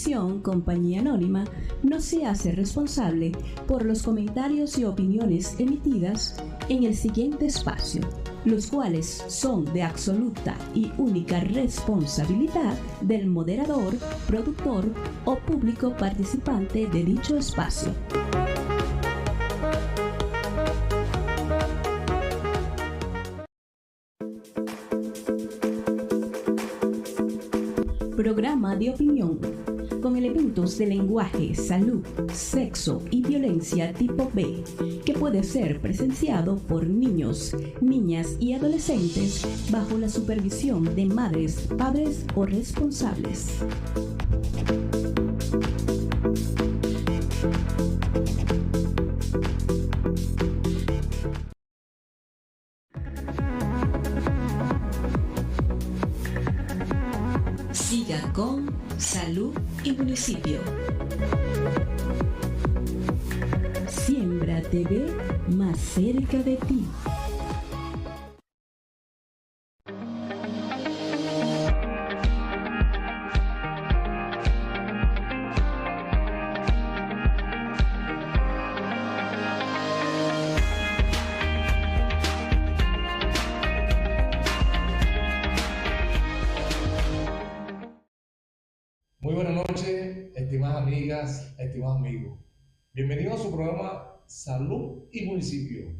Televisión, Compañía Anónima, no se hace responsable por los comentarios y opiniones emitidas en el siguiente espacio, los cuales son de absoluta y única responsabilidad del moderador, productor o público participante de dicho espacio. Programa de opinión con elementos de lenguaje, salud, sexo y violencia tipo B, que puede ser presenciado por niños, niñas y adolescentes bajo la supervisión de madres, padres o responsables. Siga con Salud y Municipio. Siembra TV más cerca de ti. Muy buenas noches, estimadas amigas, estimados amigos. Bienvenidos a su programa Salud y Municipio.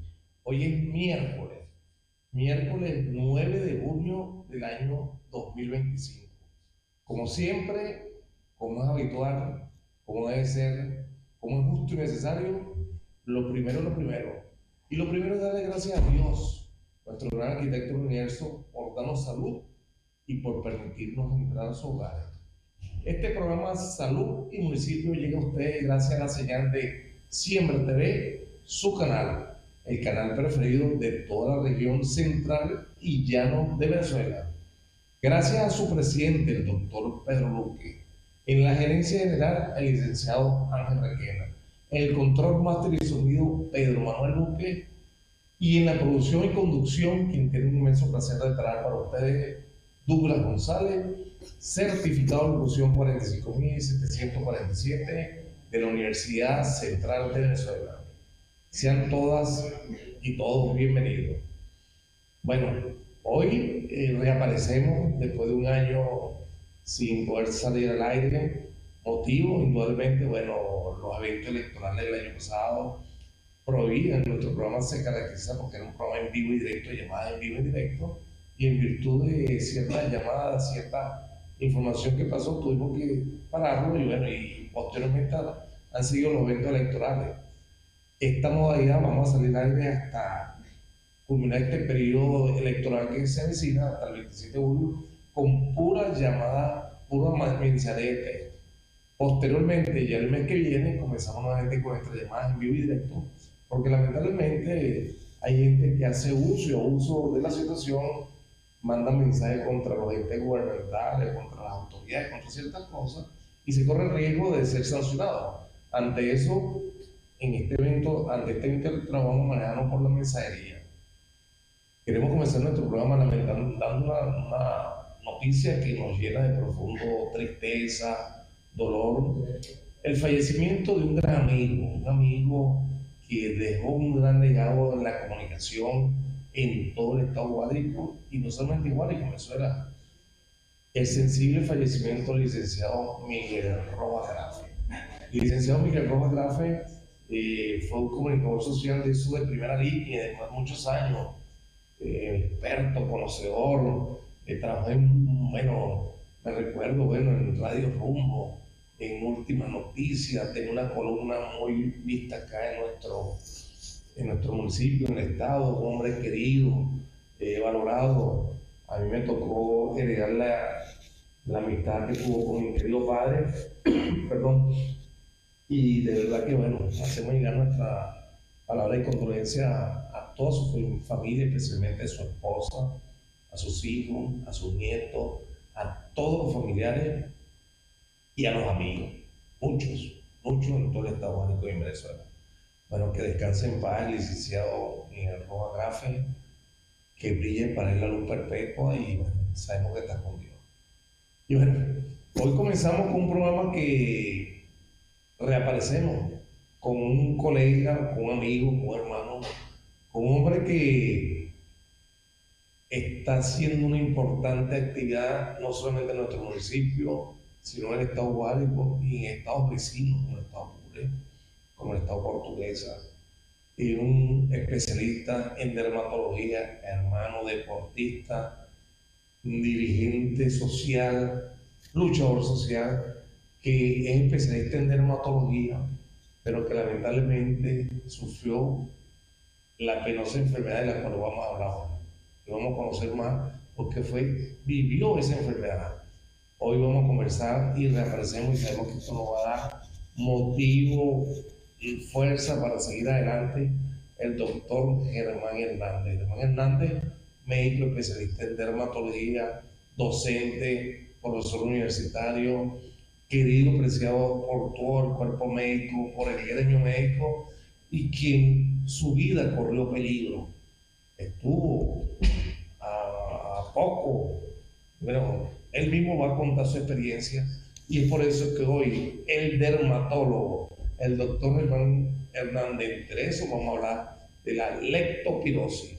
Hoy es miércoles 9 de junio del año 2025. Como siempre, como es habitual, como debe ser, como es justo y necesario, lo primero es lo primero. Y lo primero es darle gracias a Dios, nuestro gran arquitecto del universo, por darnos salud y por permitirnos entrar a su hogar. Este programa Salud y Municipio llega a ustedes gracias a la señal de Siembra TV, su canal, el canal preferido de toda la región central y llano de Venezuela. Gracias a su presidente, el doctor Pedro Luque, en la gerencia general, el licenciado Ángel Requena, en el control máster y sonido, Pedro Manuel Luque, y en la producción y conducción, quien tiene un inmenso placer de traer para ustedes, Douglas González, certificado de locución 45747 de la Universidad Central de Venezuela. Sean todas y todos bienvenidos. Bueno, hoy reaparecemos después de un año sin poder salir al aire. Motivo, indudablemente, bueno, los eventos electorales del año pasado prohibían. Nuestro programa se caracteriza porque era un programa en vivo y directo, llamada en vivo y directo, y en virtud de ciertas llamadas, cierta información que pasó, tuvimos que pararlo y bueno, y posteriormente han seguido los eventos electorales. Esta modalidad vamos a salir al aire hasta culminar este periodo electoral que se avecina hasta el 27 de julio con pura llamada, pura mensajería de texto. Posteriormente, ya el mes que viene, comenzamos nuevamente con nuestras llamadas en vivo y directo, porque lamentablemente hay gente que hace uso y abuso de la situación, manda mensajes contra los entes gubernamentales, contra las autoridades, contra ciertas cosas, y se corre el riesgo de ser sancionado. Ante eso, ante este evento electoral vamos a manejarnos por la mensajería. Queremos comenzar nuestro programa dando una noticia que nos llena de profundo tristeza, dolor. El fallecimiento de un gran amigo que dejó un gran legado en la comunicación en todo el estado Guárico, y no solamente en Guárico, en Venezuela. El sensible fallecimiento del licenciado Miguel Rojas Grafe. El licenciado Miguel Rojas Grafe fue un comunicador social de eso de primera línea, de muchos años, experto, conocedor, trabajé me recuerdo, en Radio Rumbo, en Última Noticia, tenía una columna muy vista acá en nuestro municipio, en el estado, un hombre querido, valorado. A mí me tocó heredar la amistad que tuvo con mi querido padre, perdón, y de verdad que bueno, hacemos llegar nuestra palabra de condolencia a toda su familia, especialmente a su esposa, a sus hijos, a sus nietos, a todos los familiares y a los amigos, muchos en todo el estado Guárico y en Venezuela. Bueno, que descanse en paz el licenciado Miguel Rojas Grafe, que brille para él la luz perpetua, y bueno, sabemos que está con Dios. Y bueno, Hoy comenzamos con un programa que reaparecemos con un colega, con un amigo, con un hermano, con un hombre que está haciendo una importante actividad no solamente en nuestro municipio, sino en el estado Guárico y en estados vecinos, como el estado Apure, como el estado Portuguesa. Y un especialista en dermatología, hermano deportista, dirigente social, luchador social, que es especialista en dermatología, pero que lamentablemente sufrió la penosa enfermedad de la cual vamos a hablar ahora. Y vamos a conocer más porque vivió esa enfermedad. Hoy vamos a conversar y reaparecemos y sabemos que esto nos va a dar motivo y fuerza para seguir adelante. El doctor Germán Hernández. Germán Hernández, médico especialista en dermatología, docente, profesor universitario, querido, apreciado por todo el cuerpo médico, por el gremio médico, y quien su vida corrió peligro. Estuvo a poco, bueno, él mismo va a contar su experiencia, y es por eso que hoy el dermatólogo, el doctor Germán Hernández, entre eso vamos a hablar de la leptospirosis.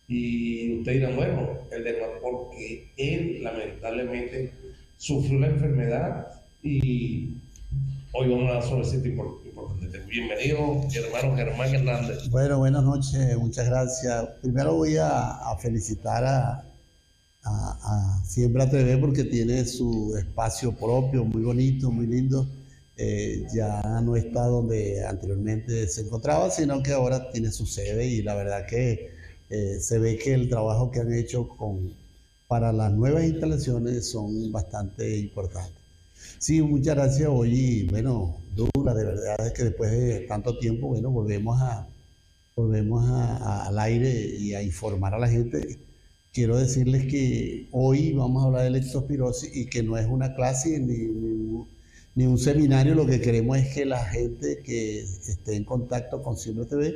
Y usted dirá, bueno, el dermatólogo, porque él lamentablemente sufrió la enfermedad y hoy vamos a hablar sobre ese tipo importante. Bienvenido, mi hermano Germán Hernández. Bueno, buenas noches, muchas gracias. Primero voy a felicitar a Siembra TV porque tiene su espacio propio, muy bonito, muy lindo. Ya no está donde anteriormente se encontraba, sino que ahora tiene su sede y la verdad que se ve que el trabajo que han hecho para las nuevas instalaciones son bastante importantes. Sí, muchas gracias. Hoy, bueno, Dura, de verdad es que después de tanto tiempo, bueno, volvemos al aire y a informar a la gente. Quiero decirles que hoy vamos a hablar de leptospirosis y que no es una clase ni un seminario. Lo que queremos es que la gente que esté en contacto con Siembra TV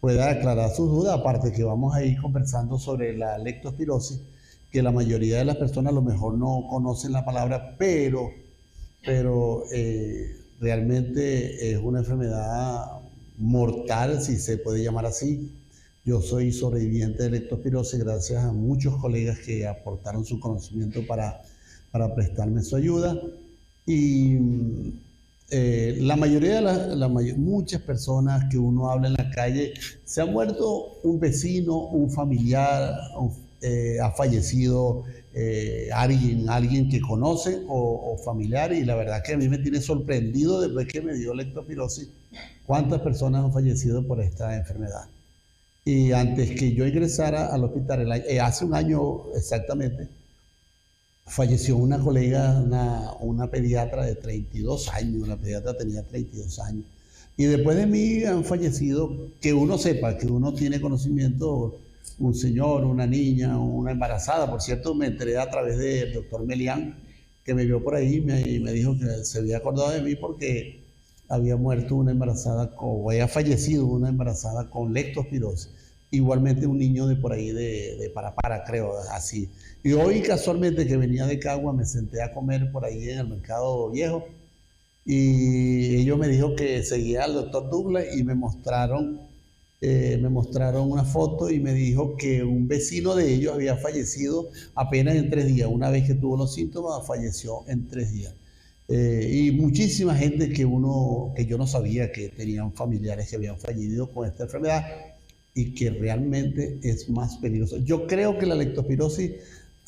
pueda aclarar sus dudas, aparte que vamos a ir conversando sobre la leptospirosis, que la mayoría de las personas a lo mejor no conocen la palabra, pero realmente es una enfermedad mortal, si se puede llamar así. Yo soy sobreviviente de leptospirosis gracias a muchos colegas que aportaron su conocimiento para prestarme su ayuda. Y la mayoría de muchas personas que uno habla en la calle, se ha muerto un vecino, un familiar, ha fallecido alguien que conoce o familiar, y la verdad que a mí me tiene sorprendido después que me dio leptospirosis cuántas personas han fallecido por esta enfermedad. Y antes que yo ingresara al hospital, hace un año exactamente, falleció una colega, una pediatra de 32 años, la pediatra tenía 32 años. Y después de mí han fallecido, que uno sepa, que uno tiene conocimiento, un señor, una niña, una embarazada. Por cierto, me enteré a través del doctor Melián, que me vio por ahí y me dijo que se había acordado de mí porque había muerto una embarazada, o había fallecido una embarazada con leptospirosis. Igualmente un niño de por ahí de Parapara, creo, así. Y hoy casualmente que venía de Cagua me senté a comer por ahí en el Mercado Viejo y ellos me dijo que seguía al doctor Douglas y me mostraron una foto y me dijo que un vecino de ellos había fallecido apenas en 3 días. Una vez que tuvo los síntomas, falleció en 3 días. Y muchísima gente que yo no sabía que tenían familiares que habían fallecido con esta enfermedad y que realmente es más peligroso. Yo creo que la leptospirosis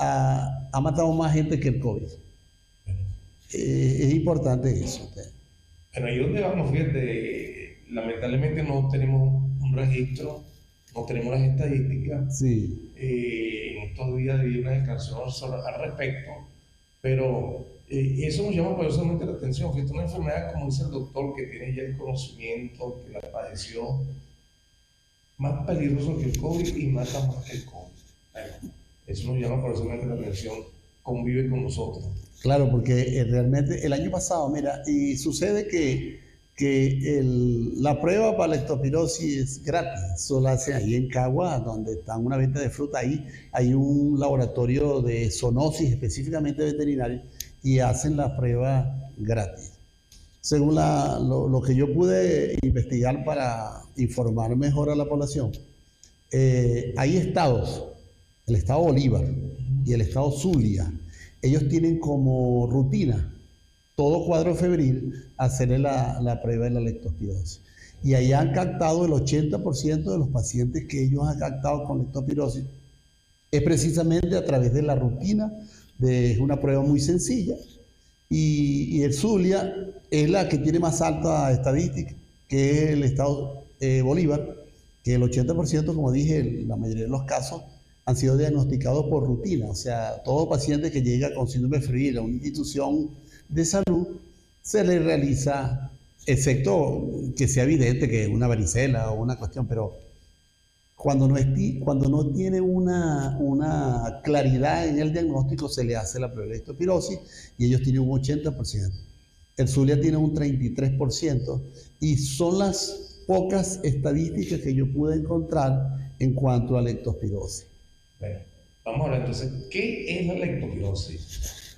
ha matado más gente que el COVID. Es importante eso. Bueno, ¿y dónde vamos? Fíjate, lamentablemente no tenemos un registro, no tenemos las estadísticas. Sí. En estos días vi una declaración al respecto, pero eso nos llama poderosamente la atención. Fíjate, una enfermedad, como dice el doctor, que tiene ya el conocimiento, que la padeció, más peligroso que el COVID y mata más que el COVID. Bueno, eso nos llama poderosamente la atención, convive con nosotros. Claro, porque realmente el año pasado, mira, y sucede que la prueba para leptospirosis es gratis, solo hace ahí en Cagua, donde está una venta de fruta, ahí hay un laboratorio de zoonosis específicamente veterinario, y hacen la prueba gratis. Según lo que yo pude investigar para informar mejor a la población, hay estados, el estado Bolívar y el estado Zulia, ellos tienen como rutina todo cuadro febril hacerle la prueba de la leptospirosis. Y ahí han captado el 80% de los pacientes que ellos han captado con leptospirosis. Es precisamente a través de la rutina, de una prueba muy sencilla. Y el Zulia es la que tiene más alta estadística, que es el estado Bolívar, que el 80%, como dije, la mayoría de los casos han sido diagnosticados por rutina. O sea, todo paciente que llega con síndrome febril a una institución de salud, se le realiza, excepto que sea evidente que es una varicela o una cuestión, pero cuando no tiene una claridad en el diagnóstico, se le hace la prueba de leptospirosis y ellos tienen un 80%. El Zulia tiene un 33% y son las pocas estadísticas que yo pude encontrar en cuanto a leptospirosis. Bueno, vamos a hablar entonces, ¿qué es la leptospirosis?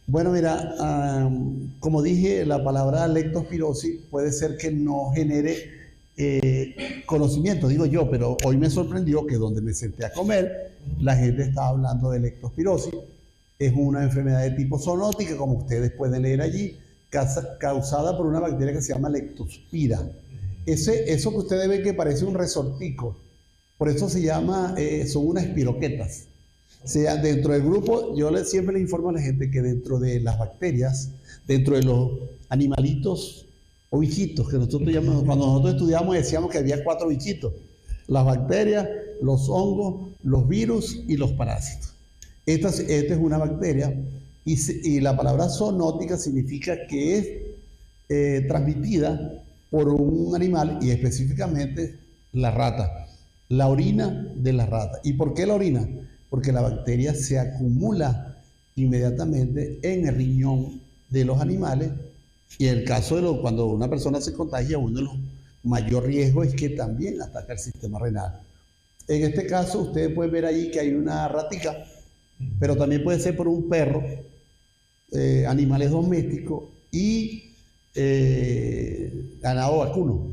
Bueno, mira, como dije, la palabra leptospirosis puede ser que no genere conocimiento, digo yo, pero hoy me sorprendió que donde me senté a comer, la gente estaba hablando de leptospirosis. Es una enfermedad de tipo zoonótica, como ustedes pueden leer allí, causada por una bacteria que se llama Leptospira. Eso que ustedes ven que parece un resortico, por eso se llama, son unas espiroquetas. O sea, dentro del grupo, siempre le informo a la gente que dentro de las bacterias, dentro de los animalitos o bichitos que nosotros llamamos, cuando nosotros estudiamos decíamos que había 4 bichitos: las bacterias, los hongos, los virus y los parásitos. Esta es una bacteria y la palabra zoonótica significa que es transmitida por un animal y específicamente la rata, la orina de la rata. ¿Y por qué la orina? Porque la bacteria se acumula inmediatamente en el riñón de los animales. Y en el caso de cuando una persona se contagia, uno de los mayor riesgos es que también ataca el sistema renal. En este caso, ustedes pueden ver ahí que hay una ratica, pero también puede ser por un perro, animales domésticos y ganado vacuno,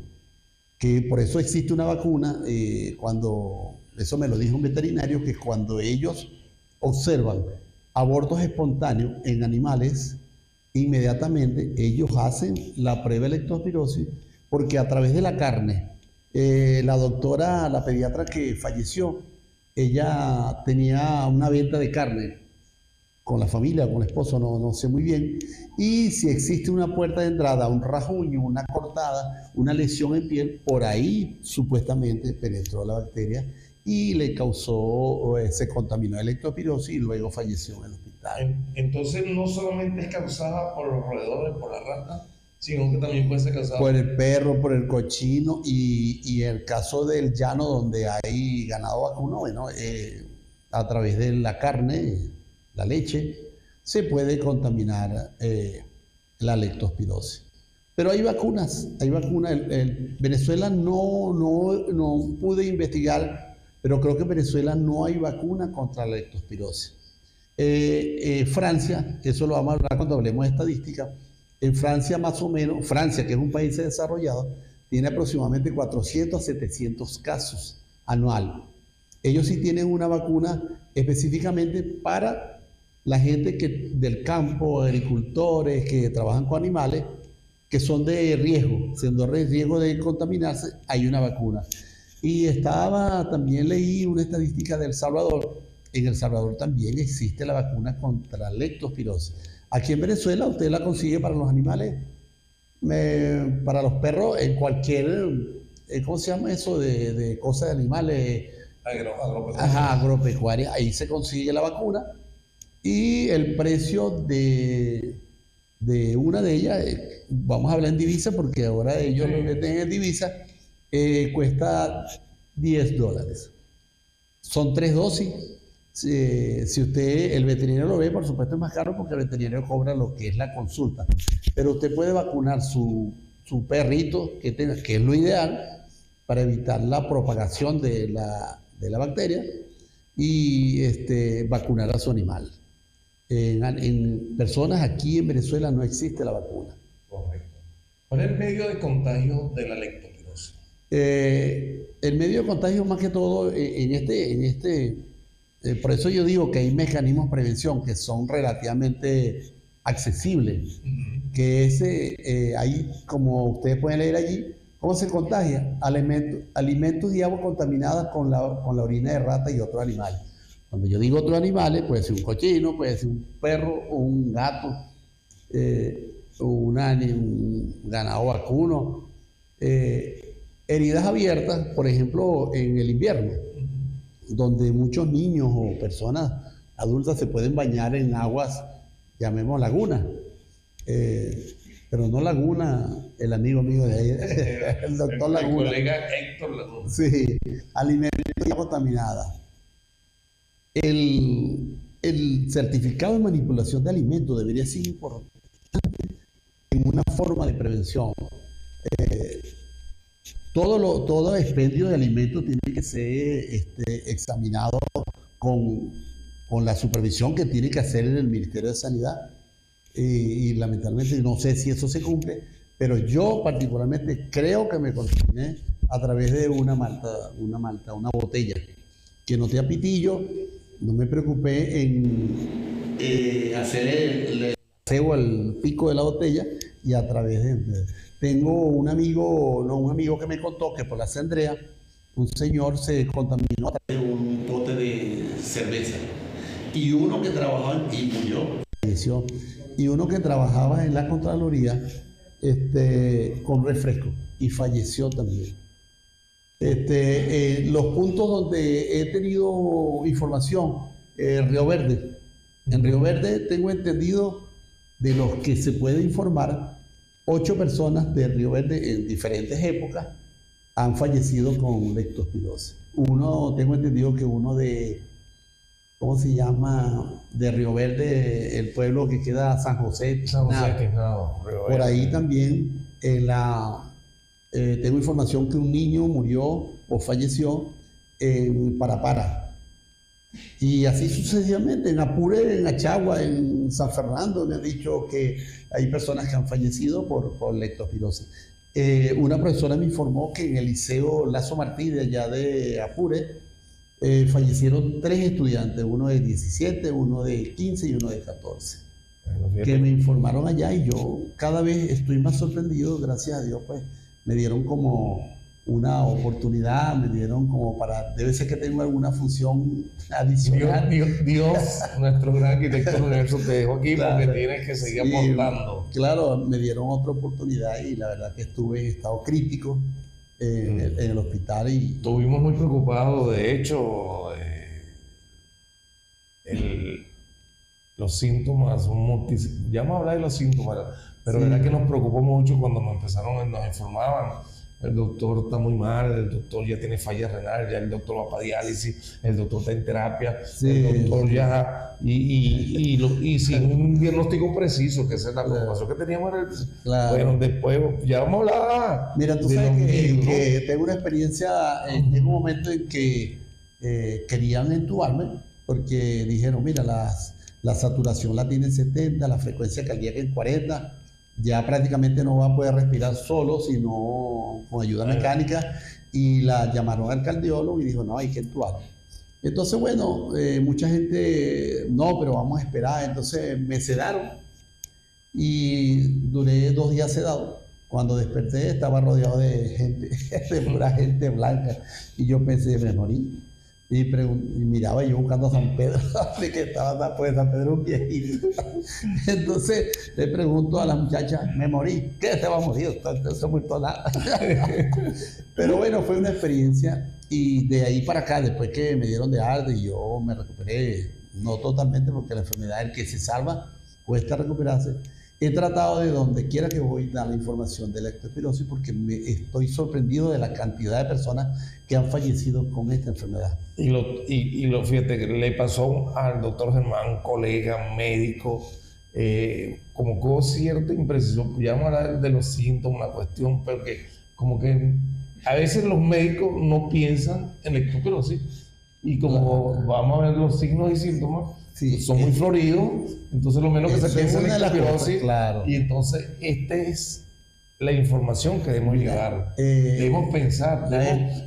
que por eso existe una vacuna. Eso me lo dijo un veterinario, que cuando ellos observan abortos espontáneos en animales, inmediatamente ellos hacen la prueba de leptospirosis, porque a través de la carne, la pediatra que falleció, ella tenía una venta de carne con la familia, con el esposo, no sé muy bien, y si existe una puerta de entrada, un rasguño, una cortada, una lesión en piel, por ahí supuestamente penetró la bacteria y le causó, se contaminó de leptospirosis y luego falleció en el hospital. Entonces no solamente es causada por los roedores, por la rata, sino que también puede ser causada por el perro, por el cochino y el caso del llano donde hay ganado vacuno, bueno, a través de la carne, la leche, se puede contaminar la leptospirosis. Pero hay vacunas. Venezuela no pude investigar, pero creo que en Venezuela no hay vacuna contra la leptospirosis. Francia, eso lo vamos a hablar cuando hablemos de estadística. En Francia, más o menos, Francia, que es un país desarrollado, tiene aproximadamente 400 a 700 casos anual. Ellos sí tienen una vacuna específicamente para la gente del campo, agricultores que trabajan con animales, que son de riesgo, siendo de riesgo de contaminarse, hay una vacuna. Y también leí una estadística de El Salvador. En El Salvador también existe la vacuna contra leptospirosis. Aquí en Venezuela usted la consigue para los animales, para los perros, en cualquier, ¿cómo se llama eso? De cosas de animales. Agropecuaria. Ahí se consigue la vacuna. Y el precio de una de ellas, vamos a hablar en divisa porque ahora ellos lo venden en divisa, cuesta $10. Son 3 dosis. Si usted, el veterinario lo ve, por supuesto es más caro porque el veterinario cobra lo que es la consulta. Pero usted puede vacunar su perrito, que es lo ideal, para evitar la propagación de la bacteria y vacunar a su animal. En personas aquí en Venezuela no existe la vacuna. Correcto. ¿Cuál es el medio de contagio de la leptospirosis? El medio de contagio más que todo por eso yo digo que hay mecanismos de prevención que son relativamente accesibles, que ahí, como ustedes pueden leer allí, ¿cómo se contagia? Alimentos y agua contaminadas con la orina de rata y otros animales. Cuando yo digo otros animales, puede ser un cochino, puede ser un perro, un gato, un ganado vacuno. Heridas abiertas, por ejemplo, en el invierno, donde muchos niños o personas adultas se pueden bañar en aguas, llamemos lagunas, pero no Laguna, el amigo mío de ahí, el doctor Laguna. El colega Héctor Laguna. Sí, alimentos y agua contaminada. El certificado de manipulación de alimentos debería ser importante en una forma de prevención. Todo expendio de alimentos tiene que ser examinado con la supervisión que tiene que hacer el Ministerio de Sanidad. Y lamentablemente no sé si eso se cumple, pero yo particularmente creo que me contaminé a través de una botella que no tenía pitillo. No me preocupé en hacer el aseo al pico de la botella y a través tengo un amigo que me contó que por la Andrea, un señor se contaminó a través de un pote de cerveza. Y uno que trabajaba y murió, falleció. Y uno que trabajaba en la Contraloría con refresco y falleció también. Los puntos donde he tenido información, Río Verde. En Río Verde tengo entendido de los que se puede informar, 8 personas de Río Verde en diferentes épocas han fallecido con leptospirosis. Tengo entendido que uno de, ¿cómo se llama? De Río Verde, el pueblo que queda San José. Por ahí también tengo información que un niño murió o falleció en Parapara. Y así sucesivamente, en Apure, en Achagua, en San Fernando, me han dicho que hay personas que han fallecido por leptospirosis. Una profesora me informó que en el Liceo Lazo Martí de allá de Apure fallecieron 3 estudiantes, uno de 17, uno de 15 y uno de 14. Que me informaron allá y yo cada vez estoy más sorprendido, gracias a Dios, pues me dieron como una oportunidad, me dieron como debe ser que tengo alguna función adicional. Dios, nuestro gran arquitecto del universo, te dejo aquí porque tienes que seguir aportando. Claro, me dieron otra oportunidad y la verdad que estuve en estado crítico en el hospital. Y estuvimos muy preocupados, de hecho, los síntomas, ya vamos a hablar de los síntomas, pero la verdad que nos preocupó mucho cuando nos informaban. El doctor está muy mal, el doctor ya tiene falla renal, ya el doctor va para diálisis, el doctor está en terapia, el doctor ya... Y sin un diagnóstico preciso, que esa es la preocupación que teníamos. Bueno, después ya vamos a hablar. Mira, tú sabes que tengo una experiencia, en un momento en que querían entubarme, porque dijeron, mira, la saturación la tiene en 70, la frecuencia cardíaca en 40, ya prácticamente no va a poder respirar solo, sino con ayuda mecánica, y la llamaron al cardiólogo y dijo, no, hay que entubar. Entonces, bueno, mucha gente, no, pero vamos a esperar. Entonces me sedaron y duré 2 días sedado. Cuando desperté estaba rodeado de gente, de pura gente blanca, y yo pensé, me morí. Y miraba yo buscando a San Pedro, de que estaba pues San Pedro un viejito. Entonces le pregunto a la muchacha, me morí. ¿Qué te va a morir? No se ha muerto nada. Pero bueno, fue una experiencia, y de ahí para acá, después que me dieron de alta y yo me recuperé, no totalmente, porque la enfermedad, el que se salva, cuesta recuperarse. He tratado de donde quiera que voy dar la información de la leptospirosis, porque me estoy sorprendido de la cantidad de personas que han fallecido con esta enfermedad. Fíjate, que le pasó al doctor Germán, colega, médico, como con cierta imprecisión. Ya vamos a hablar de los síntomas, la cuestión, porque como que a veces los médicos no piensan en leptospirosis y como vamos a ver los signos y síntomas, Sí, son muy floridos, entonces lo menos que se piensa es una de las leptospirosis, cosas, claro. y entonces esta es la información que debemos llegar, debemos pensar, debemos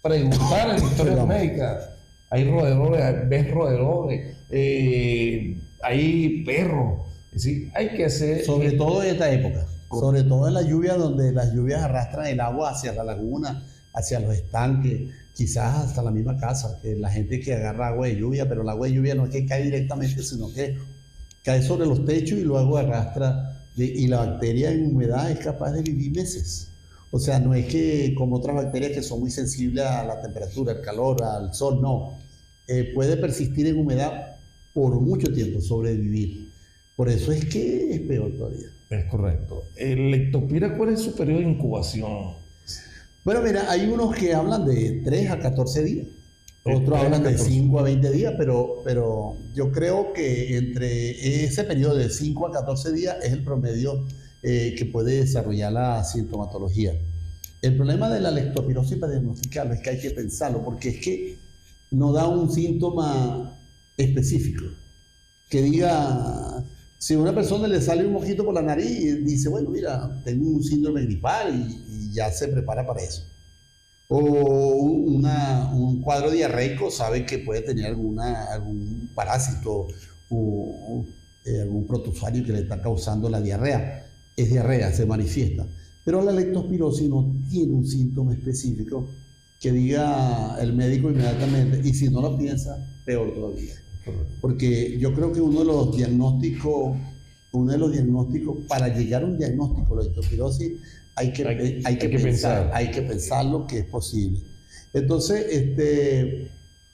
preguntar en la historia médica. Hay roedores, ves roedores, hay perros, es decir, hay que hacer... Sobre todo en esta época, sobre todo en la lluvia, donde las lluvias arrastran el agua hacia la laguna, hacia los estanques, quizás hasta la misma casa, que la gente que agarra agua de lluvia, pero el agua de lluvia no es que cae directamente, sino que cae sobre los techos y luego arrastra, y la bacteria en humedad es capaz de vivir meses. O sea, no es que como otras bacterias que son muy sensibles a la temperatura, al calor, al sol, no. Puede persistir en humedad por mucho tiempo, sobrevivir. Por eso es que es peor todavía. Es correcto. ¿El lectospira cuál es su periodo de incubación? Bueno, mira, hay unos que hablan de 3 a 14 días. Otros hablan de 5 a 20 días, pero yo creo que entre ese periodo de 5 a 14 días es el promedio que puede desarrollar la sintomatología. El problema de la lectospirosis para diagnosticarlo es que hay que pensarlo, porque es que no da un síntoma específico. Que diga, si a una persona le sale un mosquito por la nariz, dice, bueno, mira, tengo un síndrome gripal y ya se prepara para eso. O un cuadro diarreico, sabe que puede tener algún parásito o algún protozoario que le está causando la diarrea. Es diarrea, se manifiesta. Pero la lectospirosis no tiene un síntoma específico que diga el médico inmediatamente, y si no lo piensa, peor todavía. Porque yo creo que uno de los diagnósticos, para llegar a un diagnóstico de lectospirosis, hay que pensarlo que es posible. Entonces,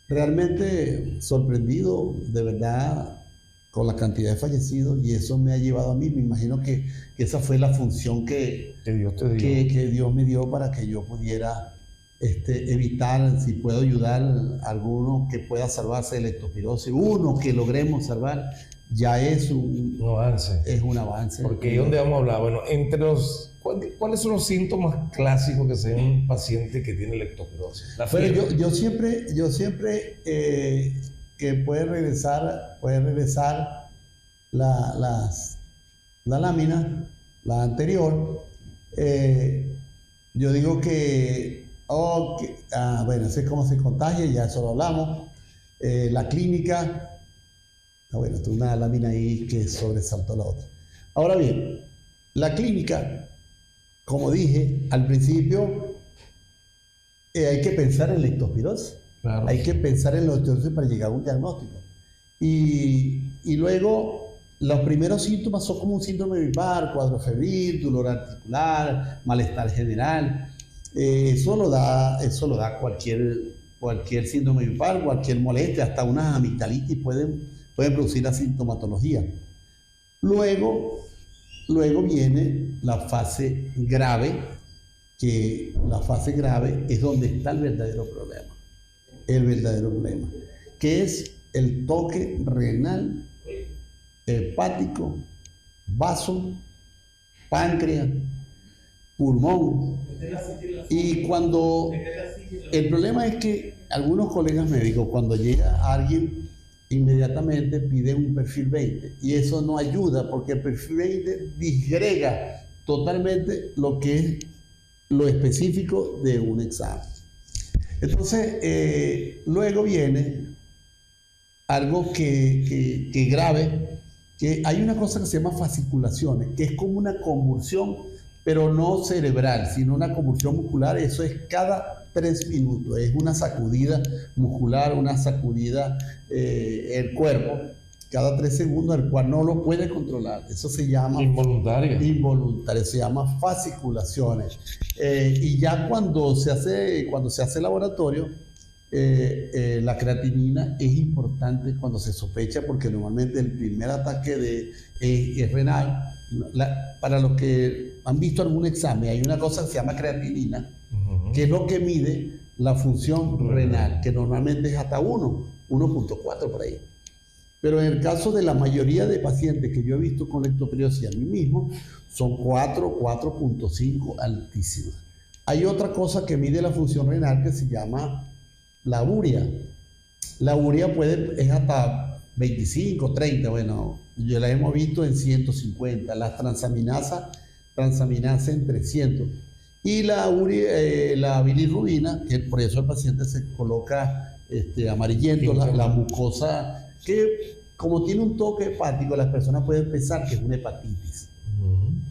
realmente sorprendido, de verdad, con la cantidad de fallecidos, y eso me ha llevado a mí. Me imagino que esa fue la función que Dios te dio. Que Dios me dio para que yo pudiera evitar, si puedo ayudar a alguno que pueda salvarse de lectospirosis, uno que logremos salvar, ya es un avance. Es un avance. Porque ¿dónde vamos a hablar? Bueno, ¿cuáles son los síntomas clásicos que se ven en un paciente que tiene lectospirosis? Bueno, yo siempre que puede regresar la lámina, la anterior, yo digo que bueno, sé cómo se contagia, ya eso lo hablamos. La clínica, bueno, esto es una lámina ahí que sobresaltó la otra. Ahora bien, la clínica, como dije al principio, hay que pensar en lectospirosis. Claro. Hay que pensar en lectospirosis para llegar a un diagnóstico. Y luego, los primeros síntomas son como un síndrome gripal, cuadro febril, dolor articular, malestar general. Eso lo da cualquier síndrome gripal, cualquier molestia, hasta una amigdalitis pueden producir la sintomatología. Luego viene la fase grave, que la fase grave es donde está el verdadero problema, que es el toque renal, hepático, vaso, páncreas, pulmón. Y cuando el problema es que algunos colegas médicos, cuando llega alguien, inmediatamente piden un perfil 20, y eso no ayuda, porque el perfil 20 disgrega totalmente lo que es lo específico de un examen. Entonces, luego viene algo que grave, que hay una cosa que se llama fasciculaciones, que es como una convulsión, pero no cerebral, sino una convulsión muscular. Eso es cada 3 minutos, es una sacudida muscular, una sacudida el cuerpo, cada 3 segundos, el cual no lo puede controlar. Eso se llama involuntario, se llama fasciculaciones. Y ya cuando se hace laboratorio, la creatinina es importante cuando se sospecha, porque normalmente el primer ataque es renal. Para los que han visto algún examen, hay una cosa que se llama creatinina, que es lo que mide la función renal, que normalmente es hasta 1.4 por ahí. Pero en el caso de la mayoría de pacientes que yo he visto con lectospirosis, a mí mismo, son 4.5 altísimas. Hay otra cosa que mide la función renal que se llama la urea. La urea es hasta 25, 30, bueno, yo la hemos visto en 150, las transaminasa en 300. Y la bilirrubina, que por eso el paciente se coloca amarillento, la mucosa, que como tiene un toque hepático, las personas pueden pensar que es una hepatitis.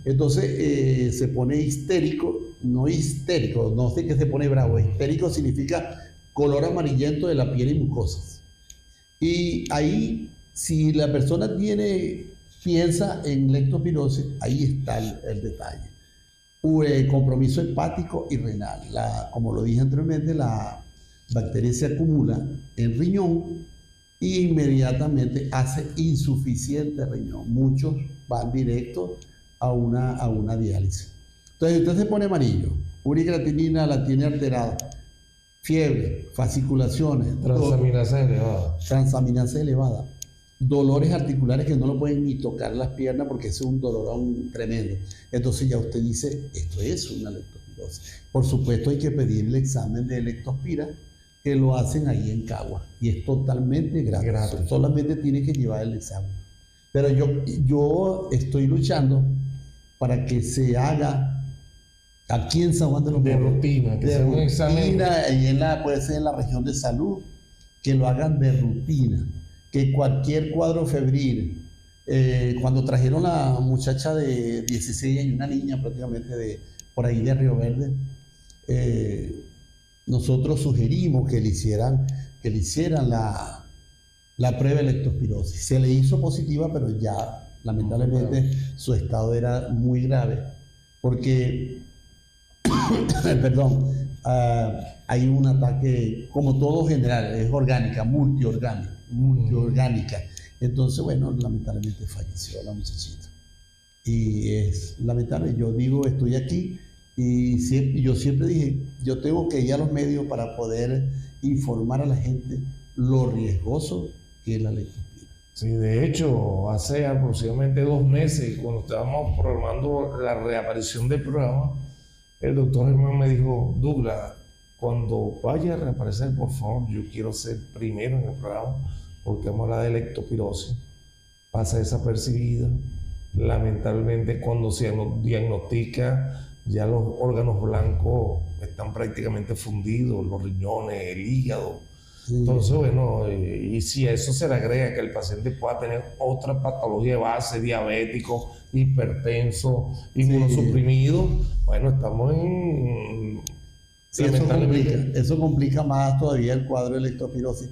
Entonces se pone histérico, no sé qué se pone bravo. Histérico significa color amarillento de la piel y mucosas. Y ahí, si la persona piensa en leptospirosis, ahí está el detalle. Compromiso hepático y renal. Como lo dije anteriormente, la bacteria se acumula en riñón e inmediatamente hace insuficiente riñón. Muchos van directo a una diálisis. Entonces usted se pone amarillo, uricreatinina la tiene alterada, fiebre, fasciculaciones, transaminasa elevada, dolores articulares que no lo pueden ni tocar las piernas porque es un dolorón tremendo. Entonces ya usted dice, esto es una leptospirosis. Por supuesto hay que pedir el examen de leptospira, que lo hacen ahí en Cagua y es totalmente gratis. Solamente tiene que llevar el examen. Pero yo estoy luchando para que se haga aquí en San Juan de los Morros. De rutina, y puede ser en la región de salud, que lo hagan de rutina. Que cualquier cuadro febril, cuando trajeron la muchacha de 16 años, una niña prácticamente por ahí de Río Verde, nosotros sugerimos que le hicieran la prueba de leptospirosis. Se le hizo positiva, pero ya lamentablemente su estado era muy grave, porque perdón, hay un ataque, como todo general, es orgánica, multiorgánica. Entonces, bueno, lamentablemente falleció la muchachita. Y es lamentable. Yo digo, estoy aquí y yo siempre dije, yo tengo que ir a los medios para poder informar a la gente lo riesgoso que es la leptospira. Sí, de hecho, hace aproximadamente 2 meses, cuando estábamos programando la reaparición del programa, el doctor Germán me dijo, Douglas, cuando vaya a reaparecer, por favor, yo quiero ser primero en el programa, porque vamos a hablar de leptospirosis. Pasa desapercibida. Lamentablemente, cuando se diagnostica, ya los órganos blancos están prácticamente fundidos, los riñones, el hígado. Sí. Entonces, bueno, y si a eso se le agrega que el paciente pueda tener otra patología de base, diabético, hipertenso, inmunosuprimido, bueno, estamos en... Sí, eso complica más todavía el cuadro de leptospirosis.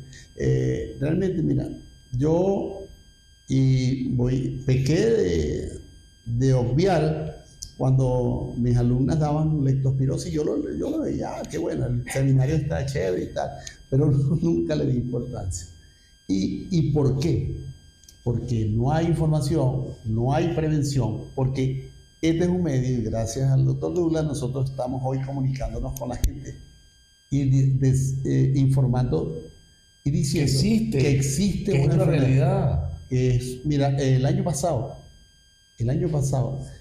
Realmente, mira, yo pequé de obviar cuando mis alumnas daban leptospirosis, yo lo veía, qué bueno, el seminario está chévere y tal, pero nunca le di importancia. ¿Y por qué? Porque no hay información, no hay prevención, porque este es un medio y gracias al doctor Douglas nosotros estamos hoy comunicándonos con la gente y informando y diciendo que existe una realidad. Mira, el año pasado,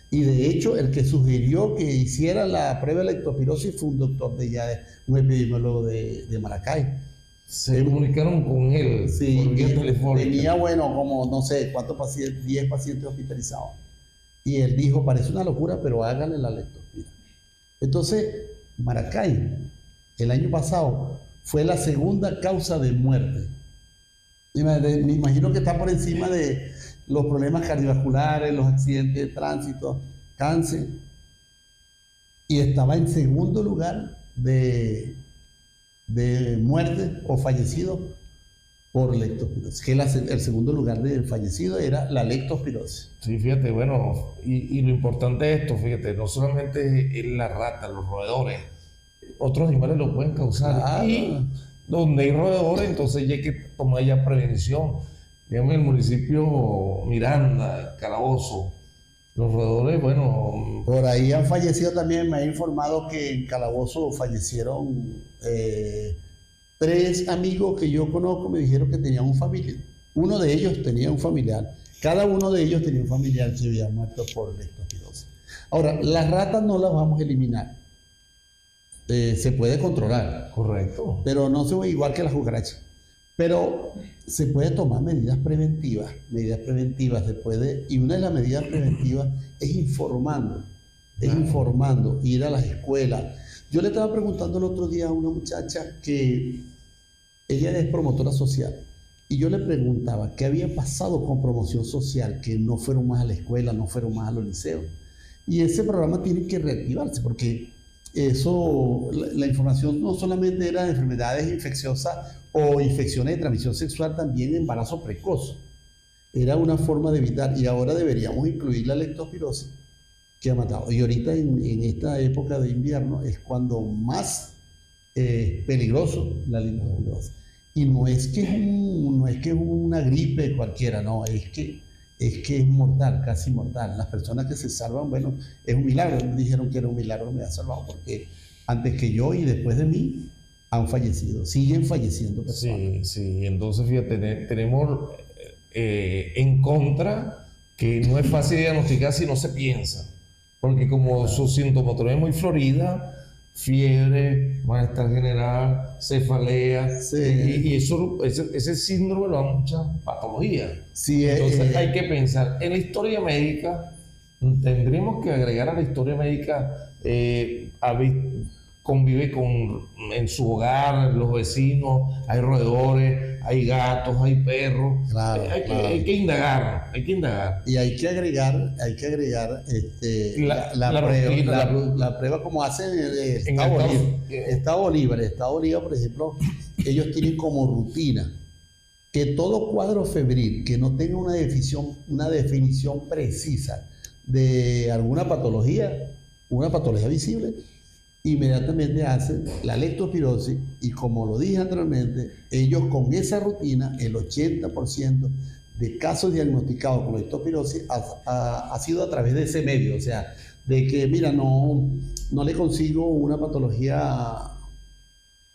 y de hecho el que sugirió que hiciera la prueba de leptospirosis fue un doctor un epidemiólogo de Maracay. Se comunicaron con él, sí, por vía telefónica. Tenía, bueno, como no sé cuántos pacientes, 10 pacientes hospitalizados. Y él dijo, parece una locura, pero háganle la leptospira. Entonces, Maracay, el año pasado, fue la segunda causa de muerte. Me imagino que está por encima de los problemas cardiovasculares, los accidentes de tránsito, cáncer. Y estaba en segundo lugar de muerte o fallecido por leptospirosis. Que el segundo lugar del fallecido era la leptospirosis. Sí, fíjate, bueno, y lo importante de esto, fíjate, no solamente es la rata, los roedores, otros animales lo pueden causar. Claro. Y donde hay roedores, entonces ya hay que tomar ya prevención. Digamos, en el municipio Miranda, Calabozo, los roedores, bueno... Por ahí han fallecido también, me ha informado que en Calabozo fallecieron 3 amigos que yo conozco, me dijeron que tenían un familiar. Uno de ellos tenía un familiar. Cada uno de ellos tenía un familiar que había muerto por leptospirosis. Ahora, las ratas no las vamos a eliminar. Se puede controlar. Correcto. Pero no son igual que las cucarachas. Pero se puede tomar medidas preventivas y una de las medidas preventivas es informando, ir a las escuelas. Yo le estaba preguntando el otro día a una muchacha que ella es promotora social y yo le preguntaba qué había pasado con promoción social, que no fueron más a la escuela, no fueron más a los liceos. Y ese programa tiene que reactivarse porque eso, la información no solamente era de enfermedades infecciosas o infecciones de transmisión sexual, también embarazo precoz. Era una forma de evitar, y ahora deberíamos incluir la leptospirosis, que ha matado. Y ahorita en esta época de invierno es cuando más peligroso la leptospirosis. Y no es que es una gripe cualquiera, no, es que es mortal, casi mortal. Las personas que se salvan, bueno, es un milagro. Me dijeron que era un milagro, me ha salvado, porque antes que yo y después de mí han fallecido, siguen falleciendo personas. Sí, entonces fíjate, tenemos en contra que no es fácil diagnosticar si no se piensa, porque como su sintomatología es muy florida, fiebre, malestar general, cefalea, y ese síndrome lo da muchas patologías. Sí, entonces hay que pensar en la historia médica. Tendríamos que agregar a la historia médica, convive en su hogar, los vecinos, hay roedores, hay gatos, hay perros. Claro, hay que indagar. Y hay que agregar la prueba como hacen en Estado Bolívar, por ejemplo, ellos tienen como rutina que todo cuadro febril que no tenga una definición precisa de alguna patología visible, inmediatamente hacen la leptospirosis, y como lo dije anteriormente, ellos con esa rutina, el 80% de casos diagnosticados con leptospirosis ha sido a través de ese medio, o sea, de que mira, no le consigo una patología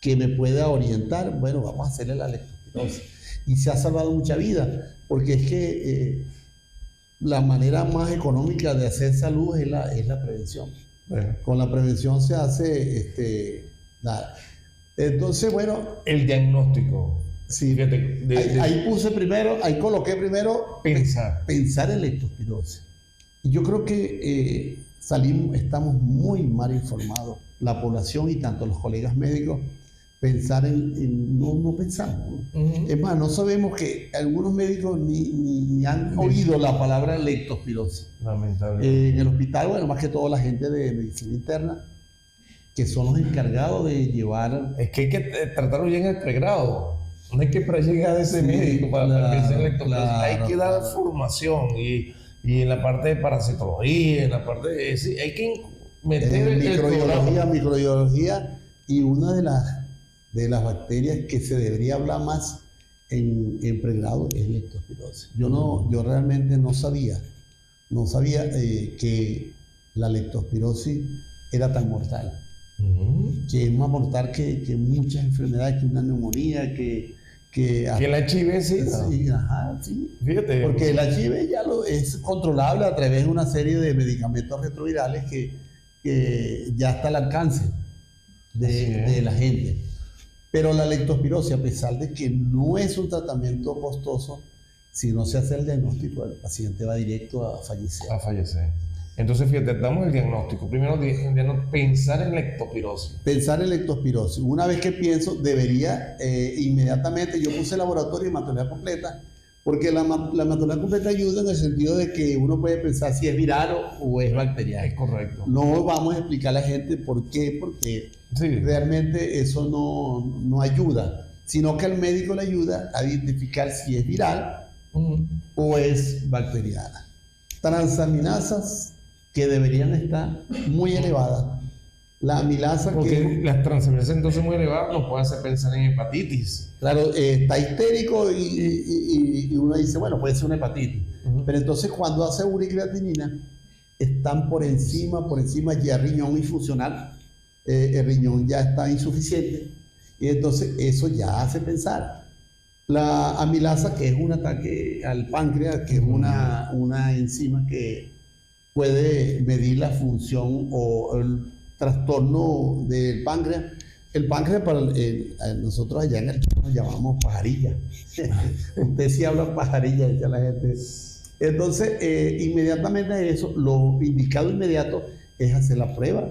que me pueda orientar, bueno, vamos a hacerle la leptospirosis. Y se ha salvado mucha vida, porque es que la manera más económica de hacer salud es la prevención. Bueno, con la prevención se hace nada. Entonces, bueno, el diagnóstico. Sí, fíjate, ahí coloqué primero pensar en leptospirosis. Y yo creo que estamos muy mal informados, la población y tanto los colegas médicos. Pensar no pensamos, ¿no? Es más, no sabemos que algunos médicos ni han oído la palabra leptospirosis. Lamentablemente. En el hospital, bueno, más que todo la gente de medicina interna, que son los encargados de llevar... Es que hay que tratarlo bien en el pregrado. No hay que llegar a ese médico para pensar en leptospirosis. Hay que dar formación y en la parte de parasitología, en la parte de... hay que meter microbiología, y una de las bacterias que se debería hablar más en pregrado es leptospirosis. Yo realmente no sabía que la leptospirosis era tan mortal, que es más mortal que muchas enfermedades, que una neumonía, que el HIV, sí. Sí. Fíjate. Porque el HIV ya es controlable a través de una serie de medicamentos retrovirales que ya está al alcance de la gente. Pero la leptospirosis, a pesar de que no es un tratamiento costoso, si no se hace el diagnóstico, el paciente va directo a fallecer. Entonces, fíjate, damos el diagnóstico. Primero, pensar en leptospirosis. Pensar en leptospirosis. Una vez que pienso, debería inmediatamente, yo puse laboratorio y hematología completa, porque la hematología completa ayuda en el sentido de que uno puede pensar si es viral o es bacteriano. Es correcto. No vamos a explicar a la gente por qué, porque realmente eso no ayuda, sino que al médico le ayuda a identificar si es viral o es bacteriana. Transaminasas que deberían estar muy elevadas. La amilasa, porque las transaminasas entonces muy elevadas nos pueden hacer pensar en hepatitis. Claro, está histérico y uno dice, bueno, puede ser una hepatitis. Pero entonces cuando hace uricreatinina, están por encima, ya riñón infuncional, el riñón ya está insuficiente, y entonces eso ya hace pensar. La amilasa, que es un ataque al páncreas, que es una enzima que puede medir la función o el trastorno del páncreas, El páncreas, nosotros allá en el Chile nos llamamos pajarilla. Usted sí habla pajarilla, dice la gente. Entonces, inmediatamente eso, lo indicado inmediato es hacer la prueba,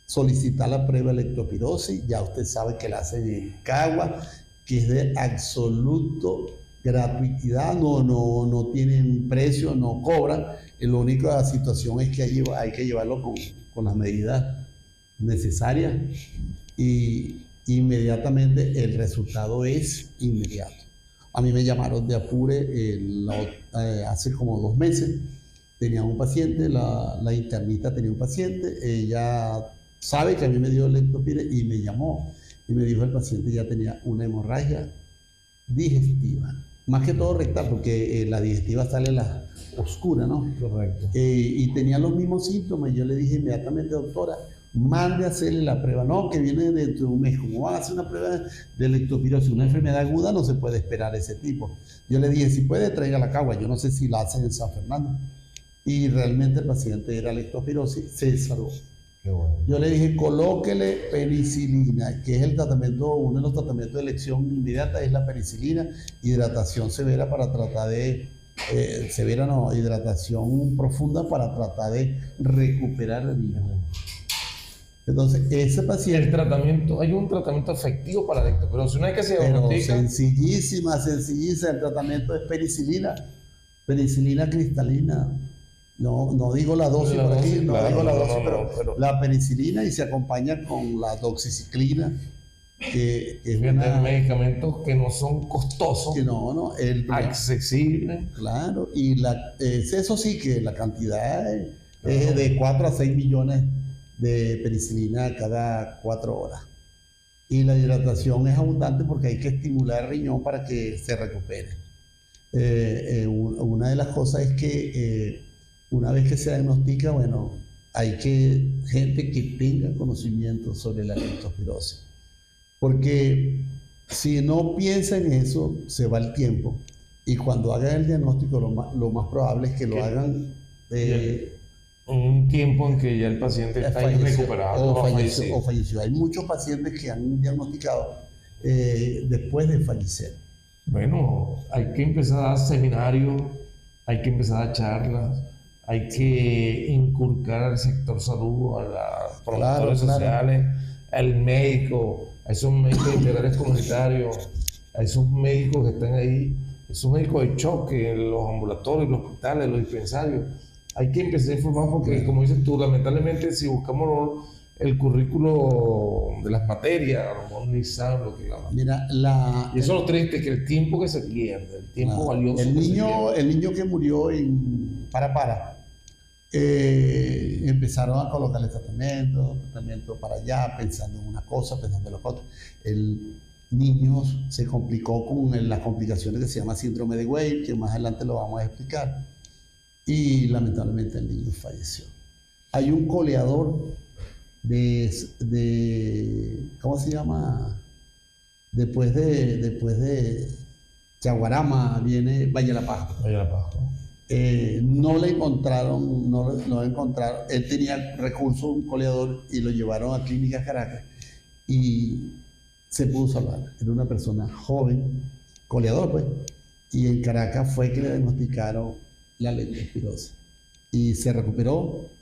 solicitar la prueba de lectospirosis. Ya usted sabe que la hacen en Cagua, que es de absoluto gratuidad, no tienen precio, no cobran. La única situación es que hay que llevarlo con las medidas necesarias y inmediatamente el resultado es inmediato. A mí me llamaron de Apure hace como 2 meses. Tenía un paciente, la internista tenía un paciente, ella sabe que a mí me dio lectospirosis y me llamó y me dijo el paciente ya tenía una hemorragia digestiva, más que todo rectal, porque la digestiva sale la oscura, ¿no? Correcto. Y tenía los mismos síntomas. Yo le dije inmediatamente, doctora, mande a hacerle la prueba. No, que viene dentro de un mes. ¿Cómo van a hacer una prueba de lectospirosis? Una enfermedad aguda no se puede esperar ese tipo. Yo le dije, si puede, traiga la Cagua. Yo no sé si la hacen en San Fernando. Y realmente el paciente era lectospirosis, se salvó. Qué bueno. Yo le dije, colóquele penicilina, que es el tratamiento, uno de los tratamientos de elección inmediata es la penicilina, hidratación severa para tratar de, hidratación profunda para tratar de recuperar el niño. Entonces, ese paciente... Hay un tratamiento efectivo para la lectospirosis. Una vez que se Pero diagnostica... sencillísima, el tratamiento es penicilina cristalina. No digo la dosis por aquí, no digo la dosis, pero la penicilina y se acompaña con la doxiciclina, que es medicamentos que no son costosos, accesibles. Claro, y eso sí que la cantidad es de 4 a 6 millones de penicilina cada 4 horas. Y la hidratación es abundante porque hay que estimular el riñón para que se recupere. Una de las cosas es que una vez que se diagnostica, bueno, hay gente que tenga conocimiento sobre la lectospirosis. Porque si no piensa en eso, se va el tiempo. Y cuando hagan el diagnóstico, lo más probable es que lo hagan un tiempo en que ya el paciente está irrecuperado o falleció. Hay muchos pacientes que han diagnosticado después de fallecer. Bueno, hay que empezar a dar seminarios, hay que empezar a dar charlas, hay que inculcar al sector salud, a los promotores sociales, al médico, a esos médicos integrales comunitarios, a esos médicos que están ahí, esos médicos de choque en los ambulatorios, los hospitales, los dispensarios. Hay que empezar a informar porque, como dices tú, lamentablemente si buscamos el currículo de las materias, a lo mejor ni saben lo que hablan. Mira, y eso es lo triste, que el tiempo que se pierde, el tiempo valioso. El niño que murió en Parapara, empezaron a colocarle tratamiento para allá, pensando en una cosa, pensando en lo otro. El niño se complicó con las complicaciones que se llama síndrome de Weil, que más adelante lo vamos a explicar. Y lamentablemente el niño falleció. Hay un coleador ¿cómo se llama? Después de Chaguarama viene Valle de la Paz. No le encontraron, él tenía recursos, un coleador, y lo llevaron a Clínicas Caracas y se pudo salvar. Era una persona joven, coleador pues, y en Caracas fue que le diagnosticaron la leptospirosis y se recuperó.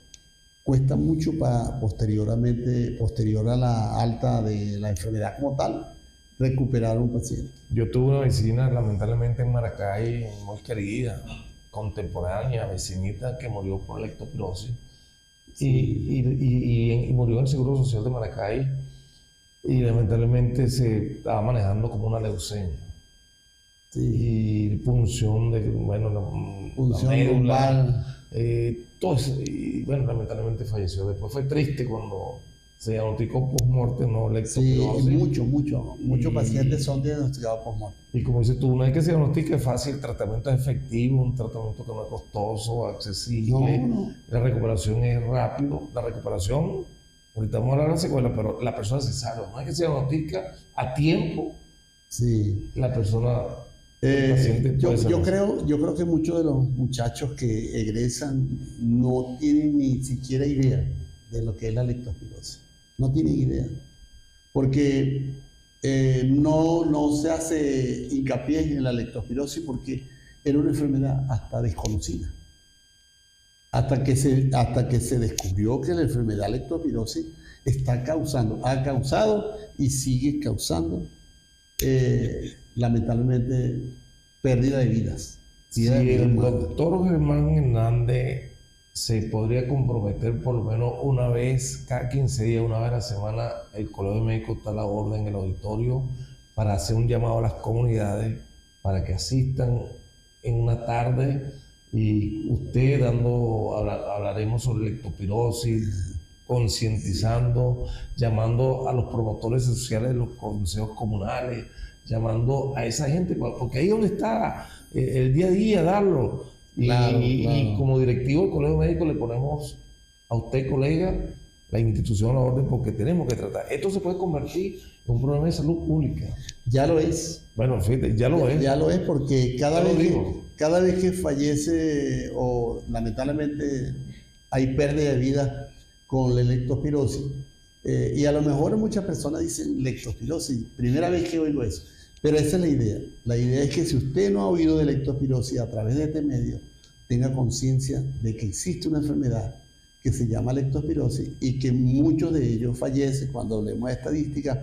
Cuesta mucho posterior a la alta de la enfermedad como tal, recuperar a un paciente. Yo tuve una vecina, lamentablemente en Maracay, muy querida, contemporánea, vecinita, que murió por lectospirosis. Y murió en el Seguro Social de Maracay, y lamentablemente se estaba manejando como una leucemia. Y punción de, punción la médula, lumbar. todo eso, y bueno, lamentablemente falleció. Después fue triste cuando se diagnosticó post-mortem, no lectospirosis. Sí, muchos pacientes son diagnosticados post-mortem. Y como dices tú, una vez que se diagnostica es fácil, el tratamiento es efectivo, un tratamiento que no es costoso, accesible. No. La recuperación es rápido. La recuperación, ahorita vamos a hablar de la secuela, pero la persona se salva. Una vez que se diagnostica a tiempo, la persona... Yo creo que muchos de los muchachos que egresan no tienen ni siquiera idea de lo que es la lectospirosis. No tienen idea. porque no se hace hincapié en la lectospirosis porque era una enfermedad hasta desconocida. Hasta que se descubrió que la enfermedad lectospirosis ha causado y sigue causando, lamentablemente, pérdida de vidas. Si el doctor Germán Hernández se podría comprometer por lo menos una vez, cada 15 días, una vez a la semana, el Colegio de Médicos está a la orden en el auditorio para hacer un llamado a las comunidades para que asistan en una tarde y usted hablaremos sobre lectospirosis, concientizando, llamando a los promotores sociales de los consejos comunales, llamando a esa gente, porque ahí es donde está el día a día, darlo. Claro. Y como directivo del Colegio Médico le ponemos a usted, colega, la institución a la orden porque tenemos que tratar. Esto se puede convertir en un problema de salud pública. Ya lo es. Bueno, fíjate, ya lo es. Ya lo es porque cada vez que fallece o lamentablemente hay pérdida de vida con la lectospirosis, y a lo mejor muchas personas dicen lectospirosis, primera vez que oigo eso. Pero esa es la idea. La idea es que si usted no ha oído de lectospirosis a través de este medio, tenga conciencia de que existe una enfermedad que se llama lectospirosis y que muchos de ellos fallecen. Cuando hablemos de estadísticas,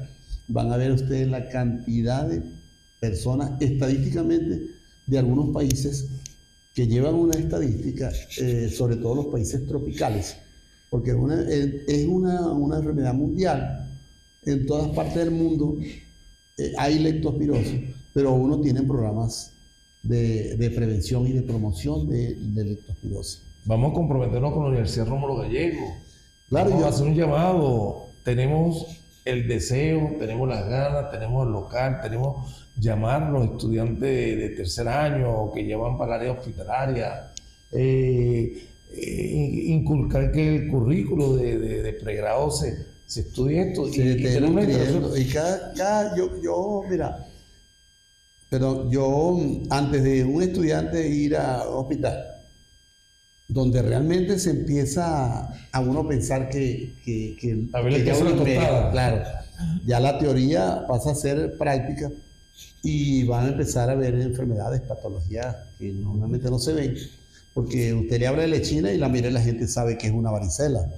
van a ver ustedes la cantidad de personas estadísticamente de algunos países que llevan una estadística, sobre todo los países tropicales, porque es una enfermedad mundial. En todas partes del mundo hay lectospirosis, pero uno tiene programas de prevención y de promoción de lectospirosis. Vamos a comprometernos con la Universidad Rómulo Gallego. Claro, vamos a hacer un llamado. Tenemos el deseo, tenemos las ganas, tenemos el local, tenemos llamar a los estudiantes de tercer año que llevan para el área hospitalaria, inculcar que el currículo de pregrado se estudia esto mira, pero yo antes de un estudiante ir a hospital, donde realmente se empieza a uno pensar que claro, ya la teoría pasa a ser práctica y van a empezar a ver enfermedades, patologías que normalmente no se ven, porque usted le habla de lechina y la gente sabe que es una varicela.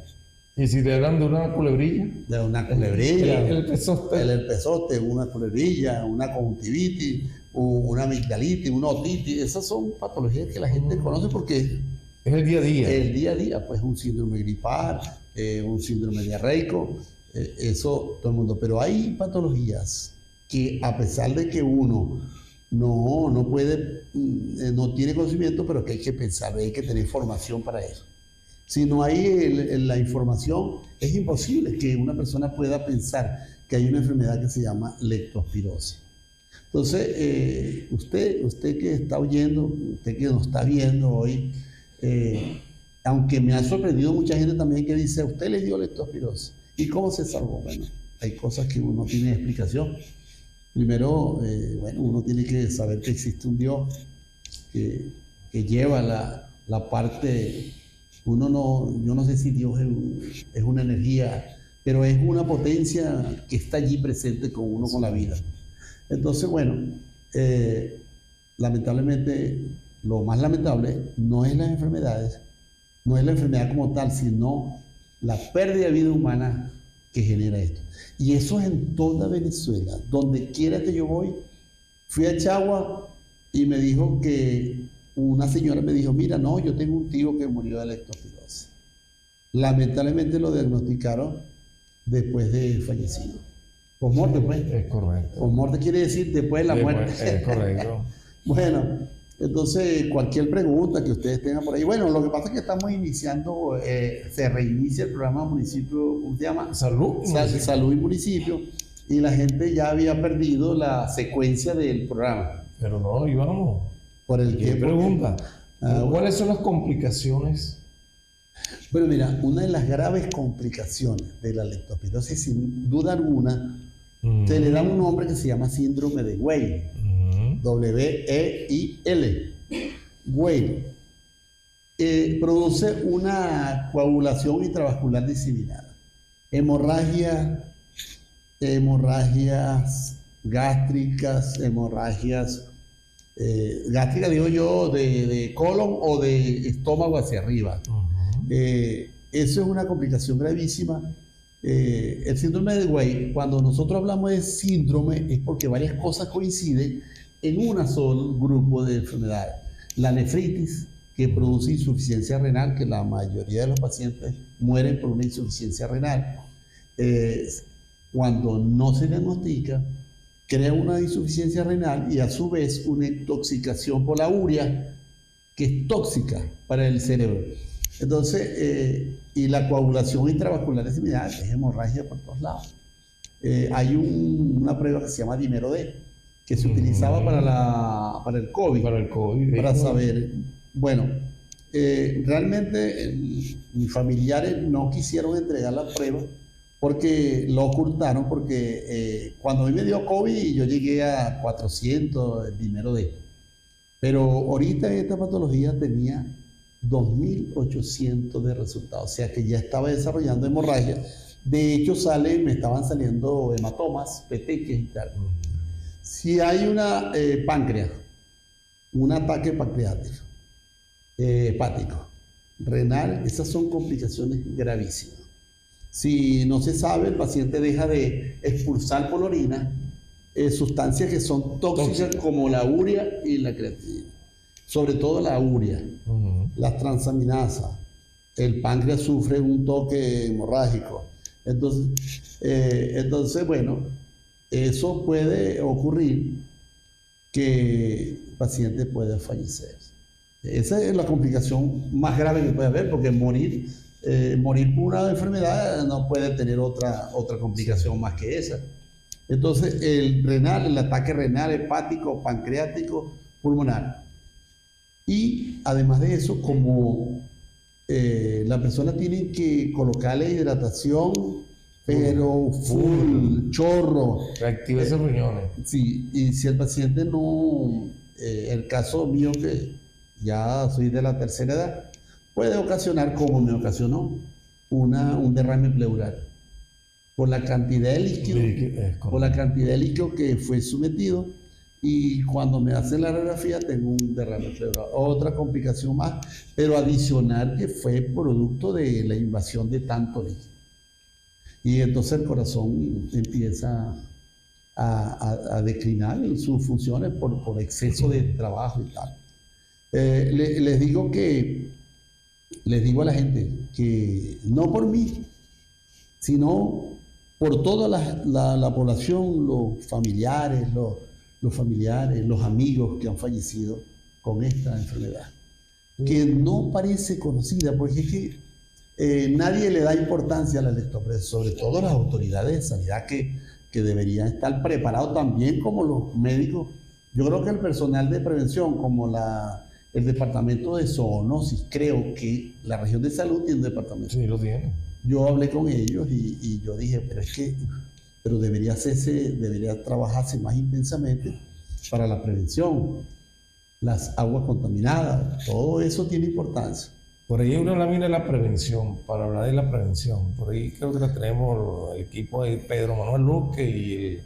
¿Y si te hablan de una culebrilla? De una culebrilla. El herpesoste. El herpesoste, una culebrilla, una conjuntivitis, una amigdalitis, una otitis. Esas son patologías que la gente conoce porque es el día a día. El día a día, pues un síndrome gripal, un síndrome diarreico, eso todo el mundo. Pero hay patologías que a pesar de que uno no puede, no tiene conocimiento, pero que hay que pensar, hay que tener información para eso. Si no hay la información, es imposible que una persona pueda pensar que hay una enfermedad que se llama lectospirosis. Entonces, usted que está oyendo, usted que nos está viendo hoy, aunque me ha sorprendido mucha gente también que dice, usted le dio lectospirosis. ¿Y cómo se salvó? Bueno, hay cosas que uno tiene explicación. Primero, uno tiene que saber que existe un Dios que lleva la parte. Yo no sé si Dios es una energía, pero es una potencia que está allí presente con uno, con la vida. Entonces, lamentablemente, lo más lamentable no es las enfermedades, no es la enfermedad como tal, sino la pérdida de vida humana que genera esto. Y eso es en toda Venezuela, donde quiera que yo voy. Fui a Chagua y me dijo que una señora me dijo, mira, no, yo tengo un tío que murió de lectospirosis. Lamentablemente lo diagnosticaron después de fallecido. Posmuerte, pues. Es correcto. Posmuerte quiere decir después de la muerte. Es correcto. Bueno, entonces cualquier pregunta que ustedes tengan por ahí. Bueno, lo que pasa es que estamos iniciando, se reinicia el programa Municipio, ¿cómo se llama? Salud y Municipio. Y la gente ya había perdido la secuencia del programa. Pero no, íbamos. Por el ¿Qué pregunta? ¿Cuáles son las complicaciones? Bueno, mira, una de las graves complicaciones de la lectospirosis, sin duda alguna, se le da un nombre que se llama síndrome de Weil. W-E-I-L. Weil. Produce una coagulación intravascular diseminada, hemorragia hemorragias gástricas, gástricas digo yo, de colon o de estómago hacia arriba. Eso es una complicación gravísima. El síndrome de Weber, cuando nosotros hablamos de síndrome, es porque varias cosas coinciden en un solo grupo de enfermedades. La nefritis, que produce insuficiencia renal, que la mayoría de los pacientes mueren por una insuficiencia renal. Cuando no se diagnostica, crea una insuficiencia renal y a su vez una intoxicación por la urea, que es tóxica para el cerebro. Entonces, y la coagulación intravascular es similar, es hemorragia por todos lados. Hay una prueba que se llama dímero D, que se utilizaba para el COVID. Para el COVID. Para saber. Bueno, realmente mis familiares no quisieron entregar la prueba porque lo ocultaron, porque cuando a mí me dio COVID yo llegué a 400 el dímero D. Pero ahorita en esta patología tenía 2.800 de resultados, o sea que ya estaba desarrollando hemorragia. De hecho, me estaban saliendo hematomas, petequias y tal. Si hay una páncreas, un ataque pancreático, hepático, renal, esas son complicaciones gravísimas. Si no se sabe, el paciente deja de expulsar por la orina sustancias que son tóxicas como la urea y la creatinina. Sobre todo la urea, las transaminasas, el páncreas sufre un toque hemorrágico. Entonces, bueno, eso puede ocurrir que el paciente pueda fallecer. Esa es la complicación más grave que puede haber, porque morir por una enfermedad no puede tener otra complicación más que esa. Entonces, el ataque renal, hepático, pancreático, pulmonar. Y además de eso, como la persona tiene que colocarle hidratación, pero full, chorro. Reactiva esos riñones. Sí, y si el paciente no, el caso mío que ya soy de la tercera edad, puede ocasionar, como me ocasionó, un derrame pleural. Por la cantidad de líquido que fue sometido. Y cuando me hacen la radiografía tengo un derrame pleural, otra complicación más, pero adicional, que fue producto de la invasión de tanto líquido. Y entonces el corazón empieza a declinar en sus funciones por exceso de trabajo y tal. Les digo a la gente que no por mí, sino por toda la población, los familiares, los amigos que han fallecido con esta enfermedad, que no parece conocida, porque es que nadie le da importancia a la leptospirosis, sobre todo las autoridades de sanidad que deberían estar preparados también, como los médicos. Yo creo que el personal de prevención, como el departamento de zoonosis, creo que la región de salud tiene un departamento. Sí, lo tiene. Yo hablé con ellos y yo dije, pero debería trabajarse más intensamente para la prevención. Las aguas contaminadas, todo eso tiene importancia. Por ahí uno la mira la prevención, para hablar de la prevención. Por ahí creo que la tenemos el equipo de Pedro Manuel Luque y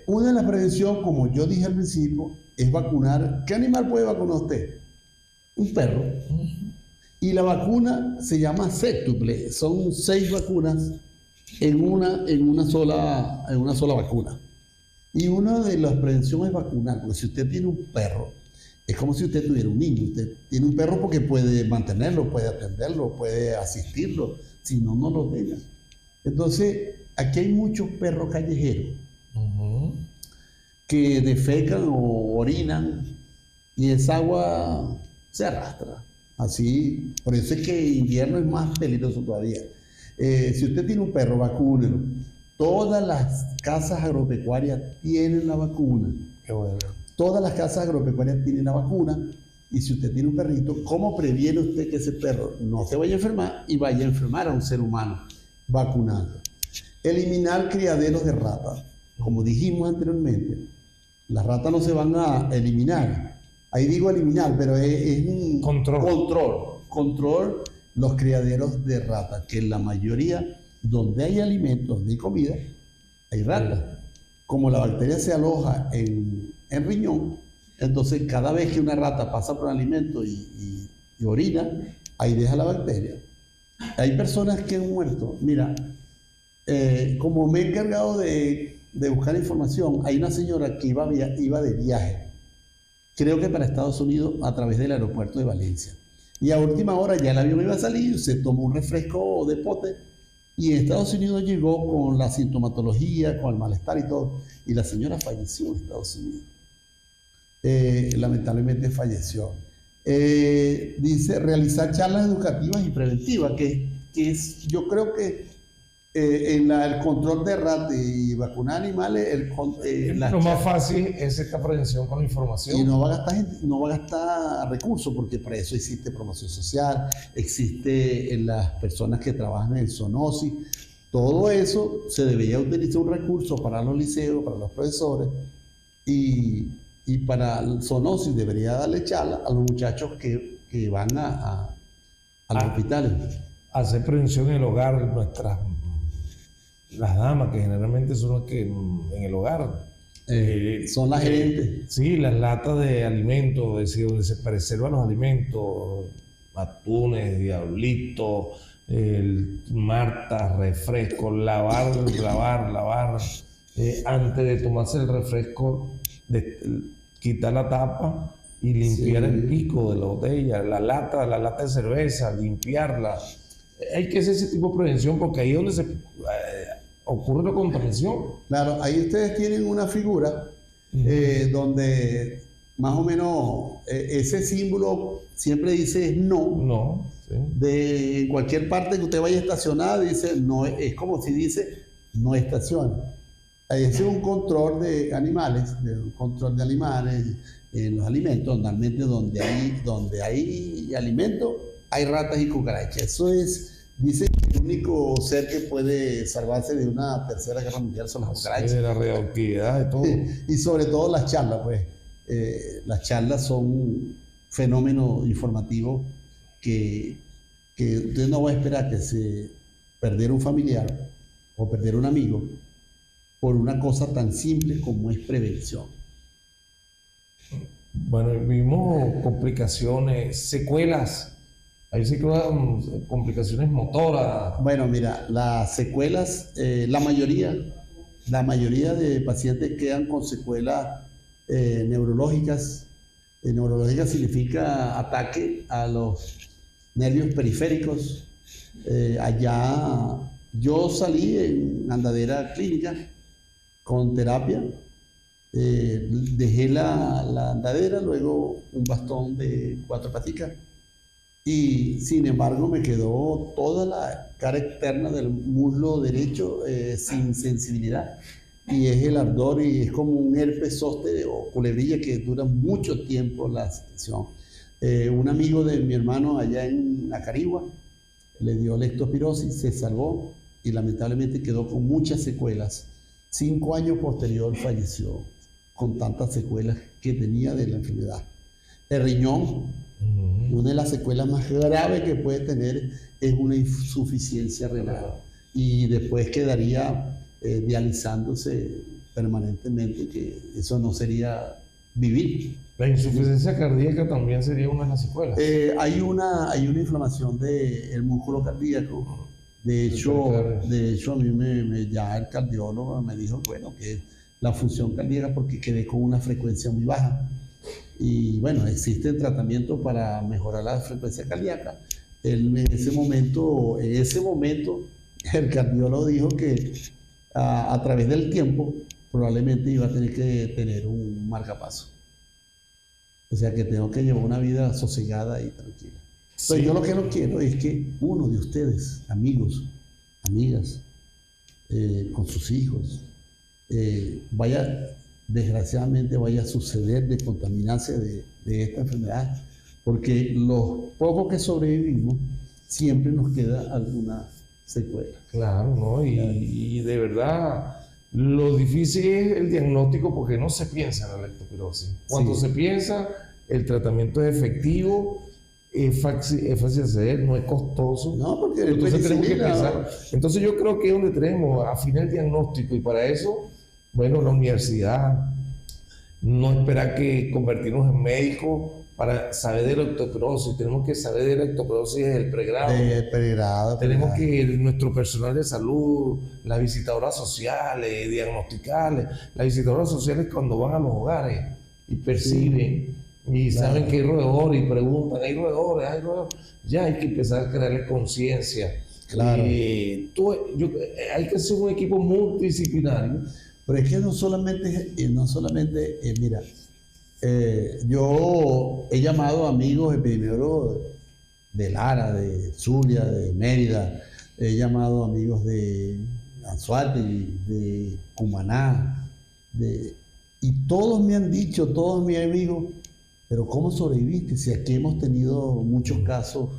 una de las prevenciones, como yo dije al principio, es vacunar. ¿Qué animal puede vacunar usted? Un perro. Y la vacuna se llama séptuple, son 6 vacunas en una sola vacuna. Y una de las prevenciones es vacunar, porque si usted tiene un perro, es como si usted tuviera un niño. Usted tiene un perro porque puede mantenerlo, puede atenderlo, puede asistirlo, si no, no lo tenga. Entonces, aquí hay muchos perros callejeros que defecan o orinan y esa agua se arrastra. Así, por eso es que invierno es más peligroso todavía. Si usted tiene un perro, vacúnelo. Todas las casas agropecuarias tienen la vacuna. Qué bueno. Todas las casas agropecuarias tienen la vacuna. Y si usted tiene un perrito, ¿cómo previene usted que ese perro no se vaya a enfermar y vaya a enfermar a un ser humano? Vacunando. Eliminar criaderos de ratas. Como dijimos anteriormente, las ratas no se van a eliminar. Ahí digo eliminar, pero es un control los criaderos de ratas, que la mayoría donde hay alimentos, donde hay comida, hay ratas. Como la bacteria se aloja en riñón, entonces cada vez que una rata pasa por un alimento y orina, ahí deja la bacteria. Hay personas que han muerto. Mira, como me he encargado de buscar información, hay una señora que iba de viaje, creo que para Estados Unidos, a través del aeropuerto de Valencia. Y a última hora ya el avión iba a salir, se tomó un refresco de pote y en Estados Unidos llegó con la sintomatología, con el malestar y todo. Y la señora falleció en Estados Unidos. Lamentablemente falleció. Dice realizar charlas educativas y preventivas, que es, yo creo que en el control de ratas y vacunar animales, lo más fácil es esta prevención con información. Y no va a gastar recursos, porque para eso existe promoción social, existe las personas que trabajan en zoonosis. Todo eso se debería utilizar un recurso para los liceos, para los profesores, y para el zoonosis debería darle charla a los muchachos que van a los hospitales. Hacer prevención en el hogar, las damas, que generalmente son las que en el hogar son las gerentes. Sí, las latas de alimentos, donde se preservan los alimentos, atunes, diablitos, martas, refrescos, lavar. Antes de tomarse el refresco, quitar la tapa y limpiar el pico de la botella, la lata de cerveza, limpiarla. Hay que hacer ese tipo de prevención, porque ahí es donde se ocurre la contaminación. Claro, ahí ustedes tienen una figura donde más o menos ese símbolo siempre dice no. Sí. De cualquier parte que usted vaya a estacionar, dice no, es como si dice no estacione. Ese es un control de animales, en los alimentos. Normalmente donde hay alimentos, hay ratas y cucarachas. Eso es. Dice que el único ser que puede salvarse de una tercera guerra mundial son las cucarachas. De la radioactividad y todo. Y sobre todo las charlas, pues. Las charlas son un fenómeno informativo que usted no va a esperar que se perdiera un familiar o perder un amigo por una cosa tan simple como es prevención. Bueno, vimos complicaciones, secuelas. Hay complicaciones motoras. Bueno, mira, las secuelas, la mayoría de pacientes quedan con secuelas neurológicas. Neurológicas significa ataque a los nervios periféricos. Allá yo salí en andadera clínica con terapia. Dejé la andadera, luego un bastón de 4 paticas. Y sin embargo me quedó toda la cara externa del muslo derecho sin sensibilidad, y es el ardor y es como un herpes zóster o culebrilla que dura mucho tiempo la situación. Un amigo de mi hermano allá en Acarigua le dio leptospirosis, se salvó y lamentablemente quedó con muchas secuelas. 5 años posterior falleció con tantas secuelas que tenía de la enfermedad. El riñón, una de las secuelas más graves que puede tener es una insuficiencia renal, y después quedaría dializándose permanentemente, que eso no sería vivir. La insuficiencia cardíaca también sería una de las secuelas. Hay una inflamación del músculo cardíaco. De hecho a mí ya el cardiólogo me dijo, bueno, que la función cardíaca, porque quedé con una frecuencia muy baja. Y bueno, existen tratamientos para mejorar la frecuencia cardíaca. En ese momento el cardiólogo dijo que a través del tiempo probablemente iba a tener que tener un marcapaso. O sea que tengo que llevar una vida sosegada y tranquila. Sí. Pero yo lo que no quiero es que uno de ustedes, amigos, amigas, con sus hijos, desgraciadamente vaya a suceder de contaminarse de esta enfermedad, porque los pocos que sobrevivimos siempre nos queda alguna secuela. Claro, ¿no? Y de verdad, lo difícil es el diagnóstico, porque no se piensa en la leptospirosis. Cuando se piensa, el tratamiento es efectivo, es fácil de hacer, no es costoso. No, porque entonces tenemos que penicilina, pensar. Entonces yo creo que es donde tenemos afinar el diagnóstico, y para eso, bueno, la universidad, no esperar que convertirnos en médicos para saber de la leptospirosis. Tenemos que saber de la leptospirosis desde el pregrado. Tenemos que nuestro personal de salud, las visitadoras sociales, diagnosticarles. Las visitadoras sociales, cuando van a los hogares y perciben, y saben que hay roedores y preguntan, hay roedores, ya hay que empezar a crearles conciencia. Claro. Hay que hacer un equipo multidisciplinario. Pero es que no solamente, mira, yo he llamado a amigos epidemiólogos de Lara, de Zulia, de Mérida, he llamado a amigos de Anzoátegui, de Cumaná, y todos me han dicho, todos mis amigos, pero ¿cómo sobreviviste? Si aquí hemos tenido muchos casos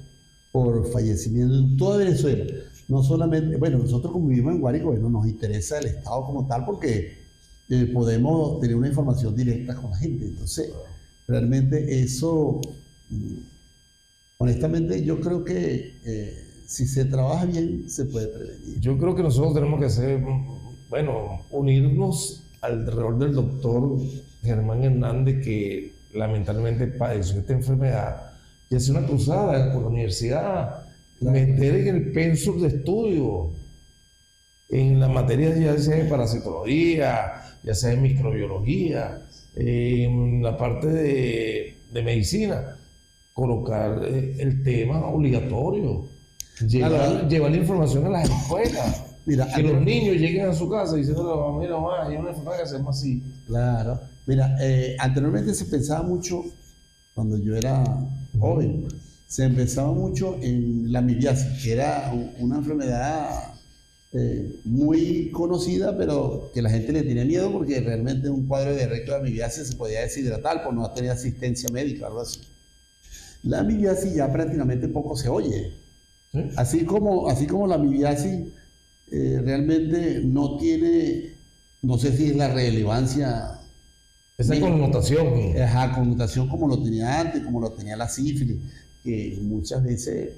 por fallecimiento en toda Venezuela. No solamente, bueno, nosotros como vivimos en Guárico, bueno, nos interesa el Estado como tal porque podemos tener una información directa con la gente. Entonces, realmente eso, honestamente, yo creo que si se trabaja bien, se puede prevenir. Yo creo que nosotros tenemos que hacer, bueno, unirnos alrededor del doctor Germán Hernández, que lamentablemente padeció esta enfermedad, y hacer una cruzada con la universidad. Meter en el pensum de estudio, en las materias ya sea de parasitología, ya sea de microbiología, en la parte de medicina, colocar el tema obligatorio, llevar la información a las escuelas. Mira, que los niños lleguen a su casa diciendo, mira, mamá, hay una enfermedad que se llama así. Claro. Mira, anteriormente se pensaba mucho, cuando yo era joven, se empezaba mucho en la amibiasis, que era una enfermedad muy conocida, pero que la gente le tenía miedo porque realmente un cuadro de diarrea de amibiasis se podía deshidratar por no tener asistencia médica, algo así. La amibiasis ya prácticamente poco se oye. ¿Sí? Así como la amibiasis realmente no tiene, no sé si es la relevancia. Esa connotación. Ajá, connotación como lo tenía antes, como lo tenía la sífilis, que muchas veces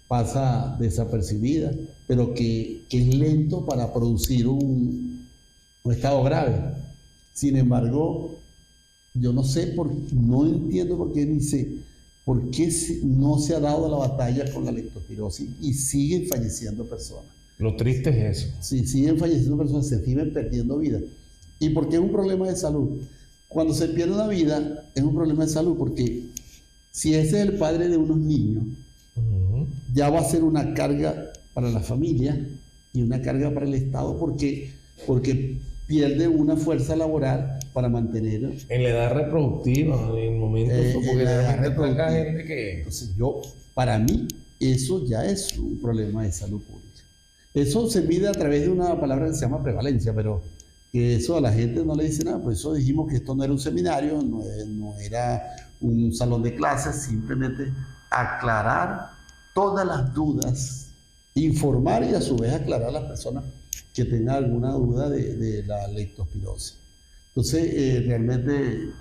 pasa desapercibida, pero que es lento para producir un estado grave. Sin embargo, yo no entiendo por qué no se ha dado la batalla con la leptospirosis y siguen falleciendo personas. Lo triste es eso. Sí, siguen falleciendo personas, se siguen perdiendo vidas. ¿Y por qué es un problema de salud? Cuando se pierde una vida, es un problema de salud porque si ese es el padre de unos niños, ya va a ser una carga para la familia y una carga para el Estado porque pierde una fuerza laboral para mantener. En la edad reproductiva, en el momento, porque la edad reproductiva gente que. Entonces, para mí, eso ya es un problema de salud pública. Eso se mide a través de una palabra que se llama prevalencia, pero que eso a la gente no le dice nada. Por eso dijimos que esto no era un seminario, no era un salón de clases, simplemente aclarar todas las dudas, informar y a su vez aclarar a las personas que tengan alguna duda de la leptospirosis. Entonces, realmente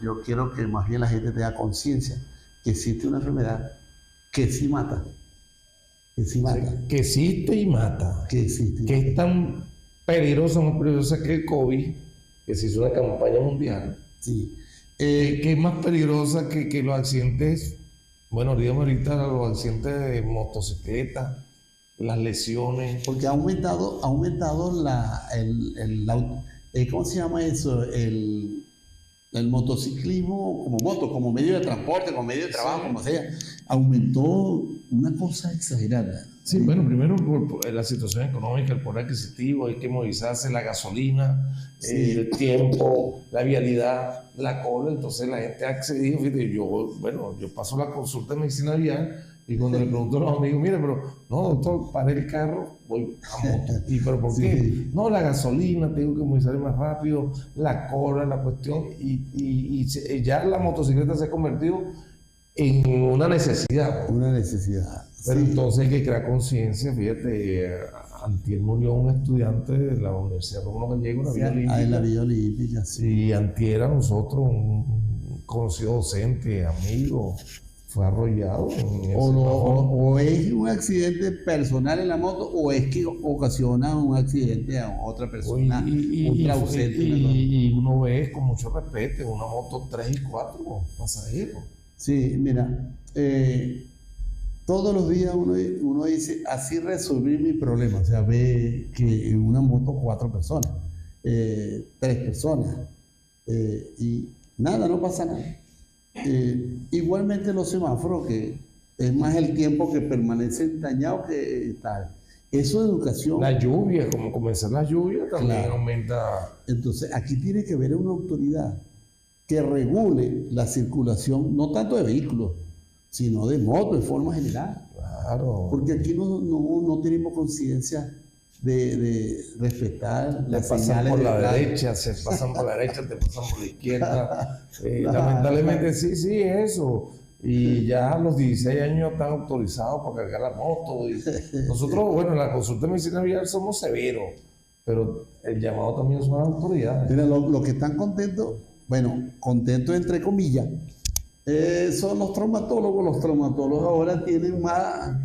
yo quiero que más bien la gente tenga conciencia que existe una enfermedad que sí mata. Que existe y mata. Que existe. Que es tan peligrosa, más peligrosa que el COVID, que se hizo una campaña mundial. Sí. Que es más peligrosa que los accidentes, bueno, digamos ahorita los accidentes de motocicleta, las lesiones. Porque ha aumentado ¿cómo se llama eso? El motociclismo como medio de transporte, como medio de trabajo, como sea, aumentó una cosa exagerada. Sí, bueno, primero por la situación económica, el poder adquisitivo, hay que movilizarse, la gasolina, el tiempo, la vialidad, la cola, entonces la gente ha accedido. Fíjate, yo paso la consulta de medicina vial y cuando le pregunto a los amigos, mire, pero no, doctor, paré el carro, voy a moto. ¿Y pero por qué? No, la gasolina, tengo que movilizar más rápido, la cola, la cuestión, y ya la motocicleta se ha convertido en una necesidad. Una necesidad. Pero entonces hay que crear conciencia. Fíjate, antier murió un estudiante de la Universidad Rómulo Gallego, la Villa Olímpica. En la Villa Olímpica, sí. Y antier a nosotros, un conocido docente, amigo, Fue arrollado. O es un accidente personal en la moto, o es que ocasiona un accidente a otra persona, y uno ve con mucho respeto en una moto 3 y 4 pasajeros. Sí, mira, todos los días uno dice, así resolví mi problema. O sea, ve que en una moto 4 personas, 3 personas, y nada, no pasa nada. Igualmente los semáforos, que es más el tiempo que permanecen dañados que tal. Eso es educación. La lluvia, como comenzar la lluvia, también aumenta. Entonces, aquí tiene que haber una autoridad que regule la circulación, no tanto de vehículos, sino de motos de forma general. Claro. Porque aquí no tenemos conciencia de respetar las señales por la derecha, se pasan por la derecha, te pasan por la izquierda. Lamentablemente sí, eso. Y ya a los 16 años están autorizados para cargar la moto. Y nosotros, bueno, en la consulta de medicina vial somos severos, pero el llamado también son las autoridades. Mira, los que están contentos, bueno, contentos entre comillas, son los traumatólogos. Los traumatólogos ahora tienen más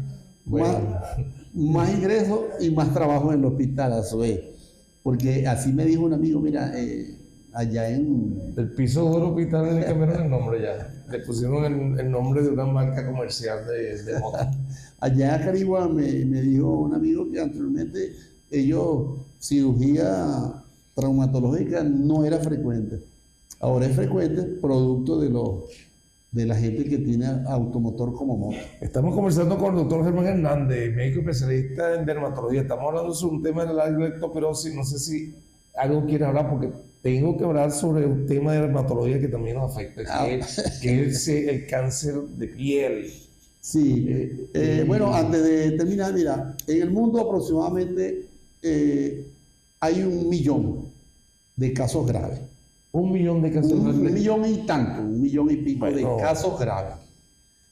ingresos y más trabajo en el hospital, a su vez. Porque así me dijo un amigo, mira, allá en... El piso del hospital le cambiaron el nombre ya. Le pusieron el nombre de una marca comercial de moto. Allá en Carigua me dijo un amigo que anteriormente cirugía traumatológica no era frecuente. Ahora es frecuente producto de la gente que tiene automotor como moto. Estamos conversando con el doctor Germán Hernández, médico especialista en dermatología. Estamos hablando sobre un tema de la leptospirosis. No sé si algo quiere hablar, porque tengo que hablar sobre un tema de dermatología que también nos afecta, que es el cáncer de piel. Sí, bueno, antes de terminar, mira, en el mundo aproximadamente hay 1 millón de casos graves. 1 millón de casos graves. 1 millón y tanto, 1 millón y pico de casos graves.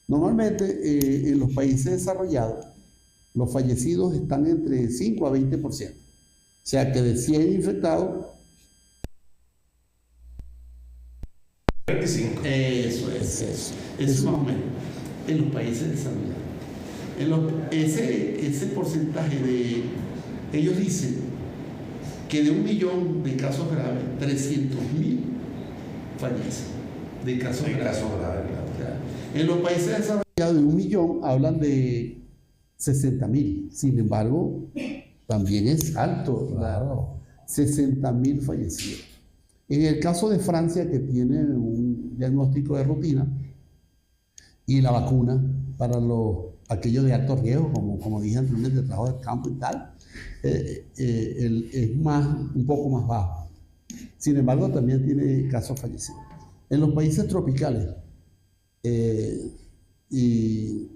Normalmente en los países desarrollados, los fallecidos están entre 5 a 20%. O sea que de 100 infectados, 25. Eso más o menos. En los países desarrollados. Ese porcentaje ellos dicen que de 1 millón de casos graves, 300.000 fallecen de casos graves. En los países desarrollados, de 1 millón, hablan de 60.000. Sin embargo, también es alto, claro. 60.000 fallecidos. En el caso de Francia, que tiene un diagnóstico de rutina y la vacuna para aquellos de alto riesgo, como dije anteriormente, de trabajo de campo y tal, es un poco más bajo. Sin embargo, también tiene casos fallecidos. En los países tropicales y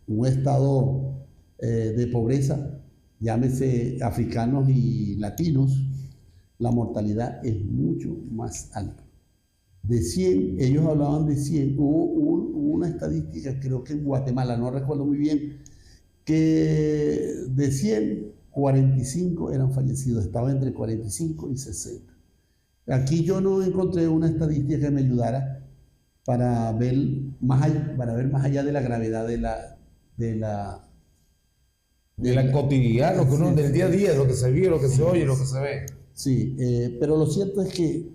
un estado de pobreza, llámese africanos y latinos, la mortalidad es mucho más alta. De 100, ellos hablaban de 100, hubo una estadística, creo que en Guatemala, no recuerdo muy bien, que de 100, 45 eran fallecidos, estaba entre 45 y 60. Aquí yo no encontré una estadística que me ayudara para ver más allá de la gravedad de la cotidiana, lo que uno del día a día, lo que se vive, lo que se oye, lo que se ve. Sí, pero lo cierto es que,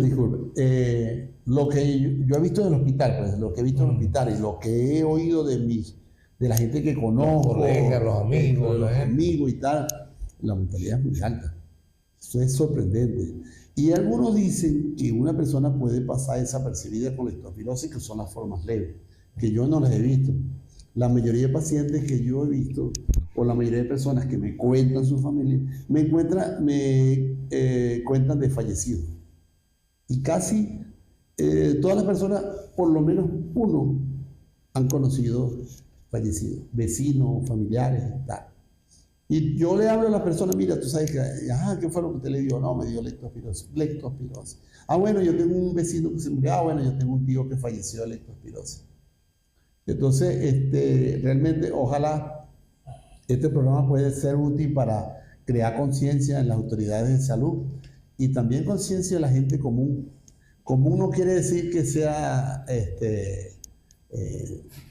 disculpe, lo que yo he visto en el hospital, pues lo que he visto en el hospital y lo que he oído de la gente que conozco, los colegas, los amigos y tal, la mortalidad es muy alta. Eso es sorprendente. Y algunos dicen que una persona puede pasar desapercibida con leptospirosis, que son las formas leves, que yo no las he visto. La mayoría de pacientes que yo he visto, o la mayoría de personas que me cuentan su familia, me cuentan de fallecidos. Y casi todas las personas, por lo menos uno, han conocido fallecidos, vecinos, familiares, tal. Y yo le hablo a la persona, mira, tú sabes que, ¿qué fue lo que usted le dio? No, me dio leptospirosis. Bueno, yo tengo un vecino que se murió. Bueno, yo tengo un tío que falleció de leptospirosis. Entonces, realmente, ojalá este programa puede ser útil para crear conciencia en las autoridades de salud y también conciencia de la gente común común no quiere decir que sea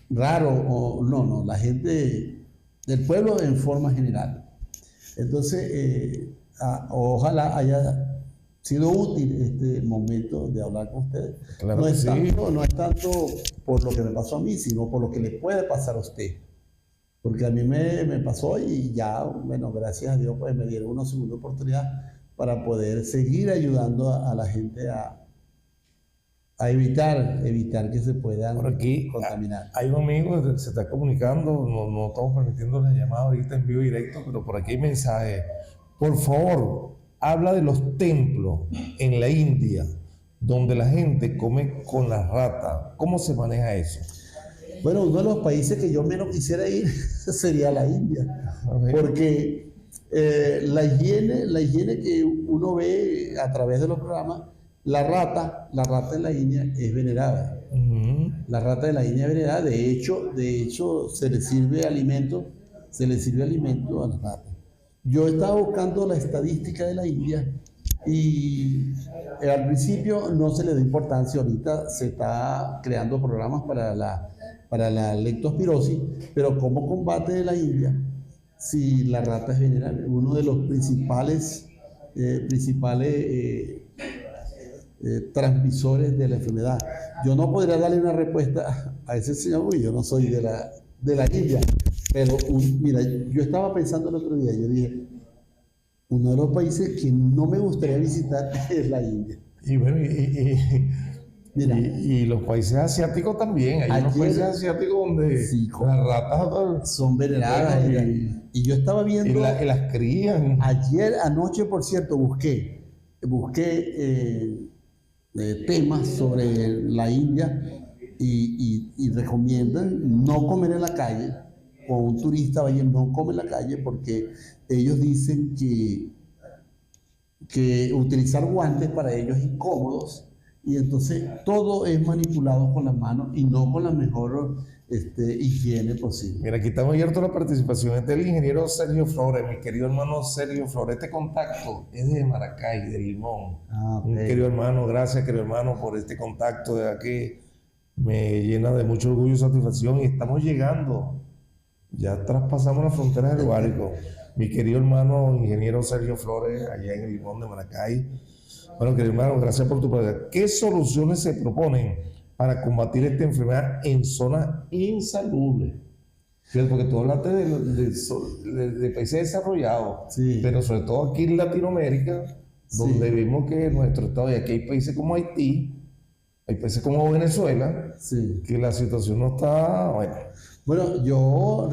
raro o no, la gente del pueblo en forma general. Entonces, ojalá haya sido útil este momento de hablar con ustedes. Claro no, que es sí. no es tanto por lo que me pasó a mí, sino por lo que le puede pasar a usted. Porque a mí me pasó y ya, bueno, gracias a Dios, pues me dieron una segunda oportunidad para poder seguir ayudando a la gente a evitar que se puedan Por aquí contaminar. hay un amigo que se está comunicando, no estamos permitiendo la llamada ahorita en vivo directo, pero por aquí hay mensaje. Por favor, habla de los templos en la India, donde la gente come con las ratas. ¿Cómo se maneja eso? Bueno, uno de los países que yo menos quisiera ir sería la India, porque la higiene que uno ve a través de los programas, la rata en la India es venerada. La rata de la India es venerada. De hecho, se le sirve alimento a las ratas. Yo estaba buscando la estadística de la India y al principio no se le da importancia. Ahorita se está creando programas para la leptospirosis, pero ¿cómo combate la India si la rata es venerable? Uno de los principales transmisores de la enfermedad. Yo no podría darle una respuesta a ese señor, porque yo no soy de la India, pero mira, yo estaba pensando el otro día, yo dije, uno de los países que no me gustaría visitar es la India. Y bueno, y los países asiáticos también. Hay unos países asiáticos donde sí, las ratas son veneradas. Y yo estaba viendo. Y las crían. Anoche, por cierto, busqué temas sobre la India y recomiendan no comer en la calle. O un turista vaya, no come en la calle porque ellos dicen que utilizar guantes para ellos es incómodos. Y entonces todo es manipulado con las manos y no con la mejor higiene posible. Mira, aquí estamos abiertos a la participación del ingeniero Sergio Flores, mi querido hermano Sergio Flores. Este contacto es de Maracay, de Limón. Okay. Un querido hermano, gracias querido hermano por este contacto, de verdad que me llena de mucho orgullo y satisfacción. Y estamos llegando, ya traspasamos la frontera del Guárico. Mi querido hermano ingeniero Sergio Flores, allá en el Limón de Maracay. Bueno, querido hermano, gracias por tu pregunta. ¿Qué soluciones se proponen para combatir esta enfermedad en zonas insalubres? Fíjate, porque tú hablaste de países desarrollados, sí, pero sobre todo aquí en Latinoamérica, donde vimos que nuestro estado, y aquí hay países como Haití, hay países como Venezuela, que la situación no está buena. Bueno, yo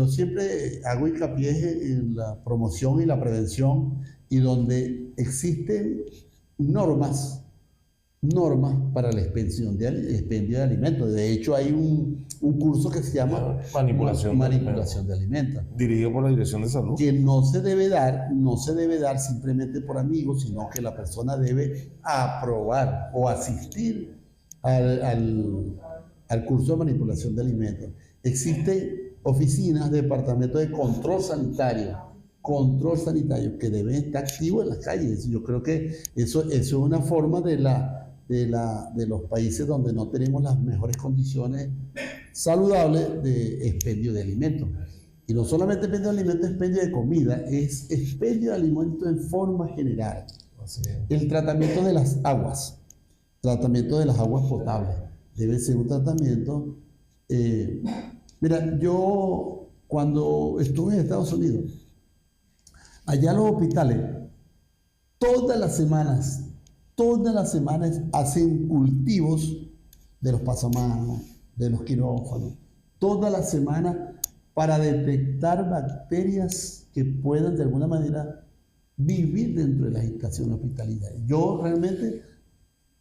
siempre hago hincapié en la promoción y la prevención, y donde existen normas para la expendio de alimentos. De hecho, hay un curso que se llama manipulación de alimentos, dirigido por la Dirección de Salud, que no se debe dar simplemente por amigos, sino que la persona debe aprobar o asistir al curso de manipulación de alimentos. Existen oficinas, departamentos de control sanitario que deben estar activos en las calles. Yo creo que eso es una forma de los países donde no tenemos las mejores condiciones saludables de expendio de alimentos. Y no solamente expendio de alimentos, expendio de comida, es expendio de alimentos en forma general. El tratamiento de las aguas potables debe ser un tratamiento. Mira, yo cuando estuve en Estados Unidos, allá los hospitales, todas las semanas hacen cultivos de los pasamanos, de los quirófanos, todas las semanas, para detectar bacterias que puedan de alguna manera vivir dentro de las instalaciones hospitalarias. Yo realmente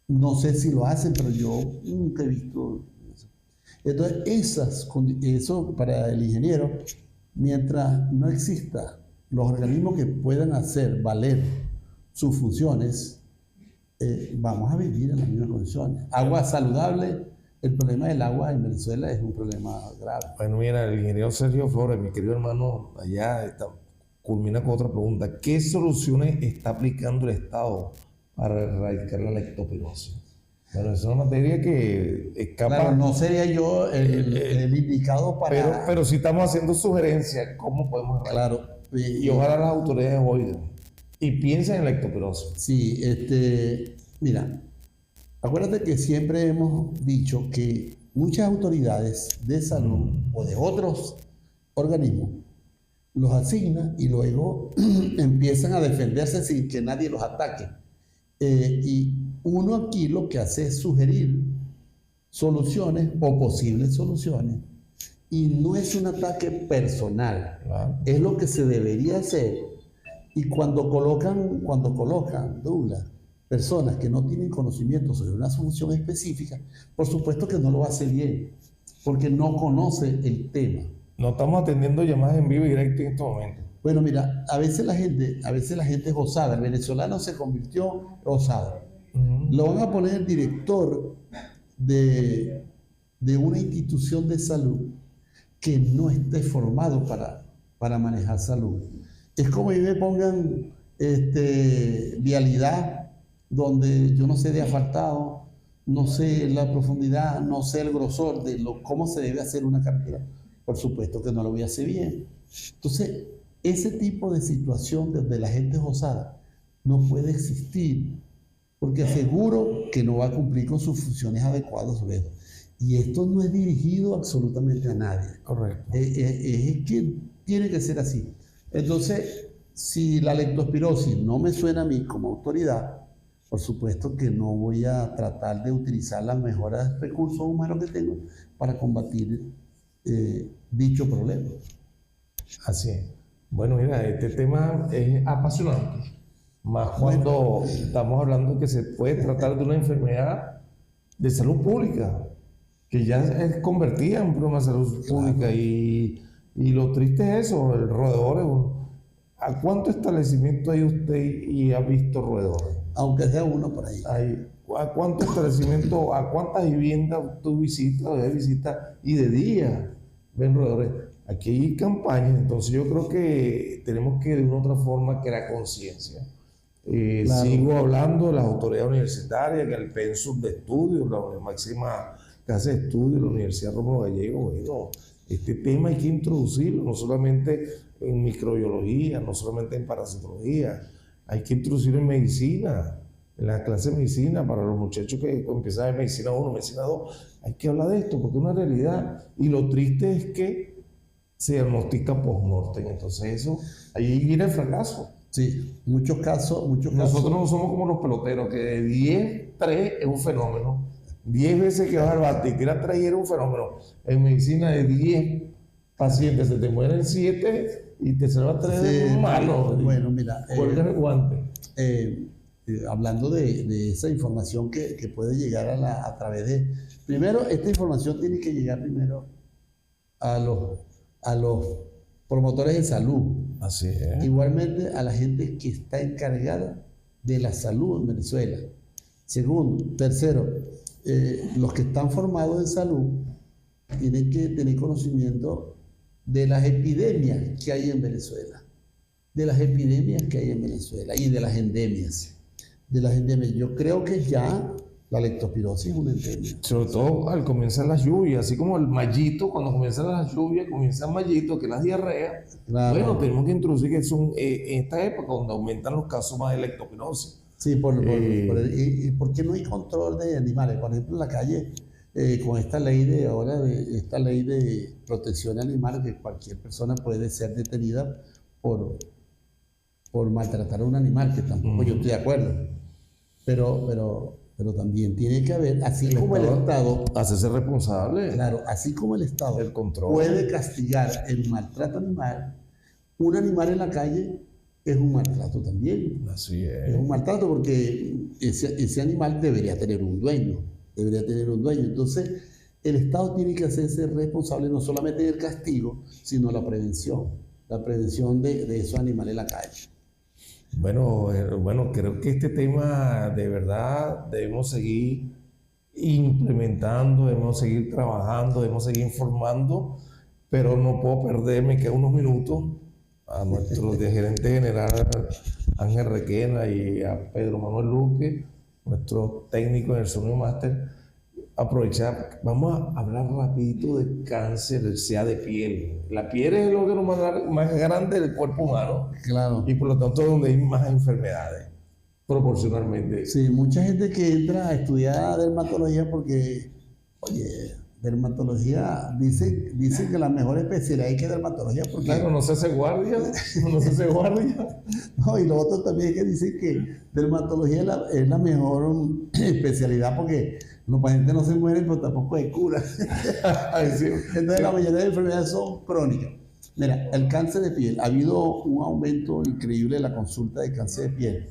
no sé si lo hacen, pero yo nunca he visto eso. Entonces, eso para el ingeniero, mientras no exista los organismos que puedan hacer valer sus funciones, vamos a vivir en las mismas condiciones. Agua saludable. El problema del agua en Venezuela es un problema grave. Bueno, mira, el ingeniero Sergio Flores, mi querido hermano, allá culmina con otra pregunta. ¿Qué soluciones está aplicando el Estado para erradicar la leptospirosis. Bueno, es una materia que escapa. Claro, no sería yo el indicado para... Pero sí estamos haciendo sugerencias, cómo podemos erradicar. Claro. Y ojalá las autoridades oigan y piensen en la leptospirosis. Sí, mira, acuérdate que siempre hemos dicho que muchas autoridades de salud o de otros organismos los asignan y luego empiezan a defenderse sin que nadie los ataque. Y uno aquí lo que hace es sugerir soluciones o posibles soluciones y no es un ataque personal, Claro. es lo que se debería hacer. Y cuando colocan, Douglas, personas que no tienen conocimiento sobre una solución específica, por supuesto que no lo hace bien, porque no conoce el tema. No estamos atendiendo llamadas en vivo y directo en este momento. Bueno, mira, a veces la gente es osada. El venezolano se convirtió osado. Lo van a poner director de una institución de salud que no esté formado para manejar salud. Es como que me pongan vialidad donde yo no sé de asfaltado, no sé la profundidad, no sé el grosor de cómo se debe hacer una carretera. Por supuesto que no lo voy a hacer bien. Entonces, ese tipo de situación donde la gente es osada no puede existir, porque aseguro que no va a cumplir con sus funciones adecuadas sobre eso. Y esto no es dirigido absolutamente a nadie. Correcto. Es que tiene que ser así. Entonces, si la leptospirosis no me suena a mí como autoridad, por supuesto que no voy a tratar de utilizar los mejores recursos humanos que tengo para combatir dicho problema. Así es. Bueno, mira, este tema es apasionante, más cuando estamos hablando que se puede tratar de una enfermedad de salud pública, que ya es convertida en un problema de salud pública, y lo triste es eso, el roedor. ¿A cuántos establecimientos hay usted y ha visto roedores? Aunque sea uno por ahí. ¿A cuántos establecimientos, a cuántas viviendas tú visitas y de día ven roedores? Aquí hay campañas, entonces yo creo que tenemos que de una u otra forma crear conciencia. Claro. Sigo hablando de las autoridades universitarias, que el pensum de estudios, la máxima casa de estudios, la Universidad Rómulo Gallegos. Bueno, este tema hay que introducirlo, no solamente en microbiología, no solamente en parasitología, hay que introducirlo en medicina, en la clase de medicina, para los muchachos que empiezan en medicina 1, medicina 2, hay que hablar de esto, porque es una realidad, y lo triste es que se diagnostica post-mortem, entonces eso, ahí viene el fracaso. Sí, muchos casos. Nosotros no somos como los peloteros, que de 10, 3 es un fenómeno. 10 veces que vas al bate y tiras 3 es un fenómeno. En medicina de 10 pacientes se te mueren 7 y te salvan 3 de malo. Bueno, mira, cuelga el guante. Hablando de esa información que puede llegar a través de... Primero, esta información tiene que llegar primero a los promotores de salud. Así es. Igualmente a la gente que está encargada de la salud en Venezuela. Segundo, tercero, los que están formados en salud tienen que tener conocimiento de las epidemias que hay en Venezuela. Y de las endemias. Yo creo que ya la leptospirosis es una endemia. Sobre todo al comenzar las lluvias, así como el mallito, cuando comienzan las lluvias, comienza el mallito, que es la diarrea. Claro. Bueno, tenemos que introducir que es en esta época donde aumentan los casos más de leptospirosis. Sí, y porque no hay control de animales. Por ejemplo, en la calle, con esta ley de protección animal, que cualquier persona puede ser detenida por maltratar a un animal, que tampoco yo estoy de acuerdo. Pero también tiene que haber, así como el Estado, hacerse responsable. Claro, así como el Estado el control puede castigar el maltrato animal, un animal en la calle es un maltrato también. Así es. Es un maltrato porque ese animal debería tener un dueño. Entonces, el Estado tiene que hacerse responsable no solamente del castigo, sino la prevención de esos animales en la calle. Bueno, creo que este tema de verdad debemos seguir implementando, debemos seguir trabajando, debemos seguir informando, pero no puedo perder, me quedan unos minutos a nuestro gerente general Ángel Requena y a Pedro Manuel Luque, nuestro técnico en el sonido máster, aprovechar, vamos a hablar rapidito de cáncer, sea de piel. La piel es el órgano más grande del cuerpo humano. Claro. Y por lo tanto donde hay más enfermedades, proporcionalmente. Sí, mucha gente que entra a estudiar dermatología porque, oye, dermatología, dicen que la mejor especialidad es que dermatología porque... Claro, no se hace guardia, no se hace guardia. No, y lo otro también es que dicen que dermatología es la mejor especialidad porque los pacientes no se mueren, pero tampoco hay cura. Entonces la mayoría de enfermedades son crónicas. Mira, el cáncer de piel, ha habido un aumento increíble de la consulta de cáncer de piel.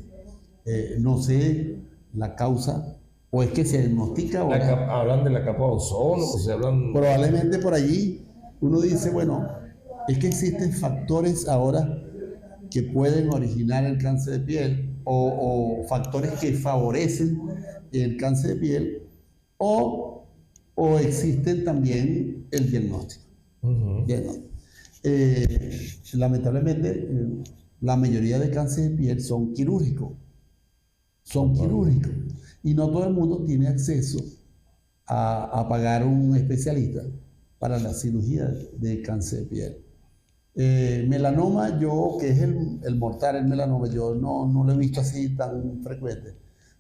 No sé la causa, o es que se diagnostica ahora. Hablan de la capa de ozono, sí. Se hablan... Probablemente por allí uno dice, bueno, es que existen factores ahora que pueden originar el cáncer de piel o factores que favorecen el cáncer de piel o existen también el diagnóstico. Lamentablemente, la mayoría de cánceres de piel son quirúrgicos. Y no todo el mundo tiene acceso a pagar un especialista para la cirugía de cáncer de piel. Melanoma, que es el mortal, el melanoma, yo no lo he visto así tan frecuente,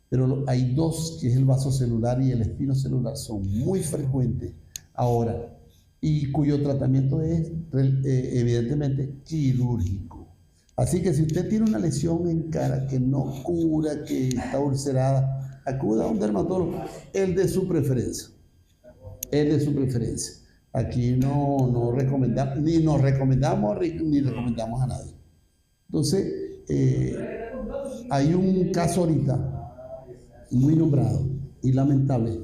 pero hay dos, que es el vasocelular y el espinocelular, son muy frecuentes ahora y cuyo tratamiento es evidentemente quirúrgico. Así que si usted tiene una lesión en cara que no cura, que está ulcerada, acuda a un dermatólogo, el de su preferencia. Aquí no recomendamos, ni nos recomendamos, ni recomendamos a nadie. Entonces, hay un caso ahorita muy nombrado y lamentable,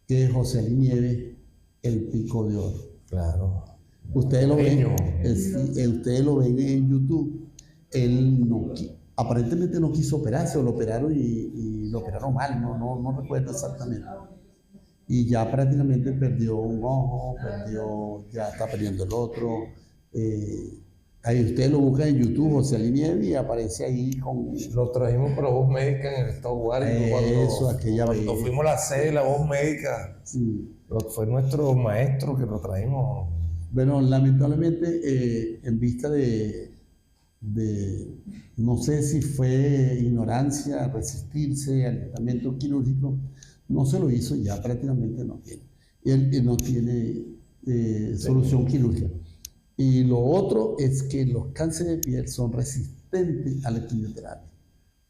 que es José Ali Nieves, el Pico de Oro. Claro. Ustedes lo ven en YouTube. Él aparentemente no quiso operarse, o lo operaron y lo operaron mal, no recuerdo exactamente. Y ya prácticamente perdió un ojo, ya está perdiendo el otro. Ahí usted lo busca en YouTube, José Ali Nieves, y aparece ahí con... Lo trajimos para Voz Médica en el estado Guárico. Cuando fuimos a la sede de la Voz Médica. Sí. Fue nuestro maestro que lo trajimos. Bueno, lamentablemente, en vista de no sé si fue ignorancia, resistirse al tratamiento quirúrgico, no se lo hizo, ya prácticamente no tiene. Él no tiene solución quirúrgica. Y lo otro es que los cánceres de piel son resistentes a la quimioterapia.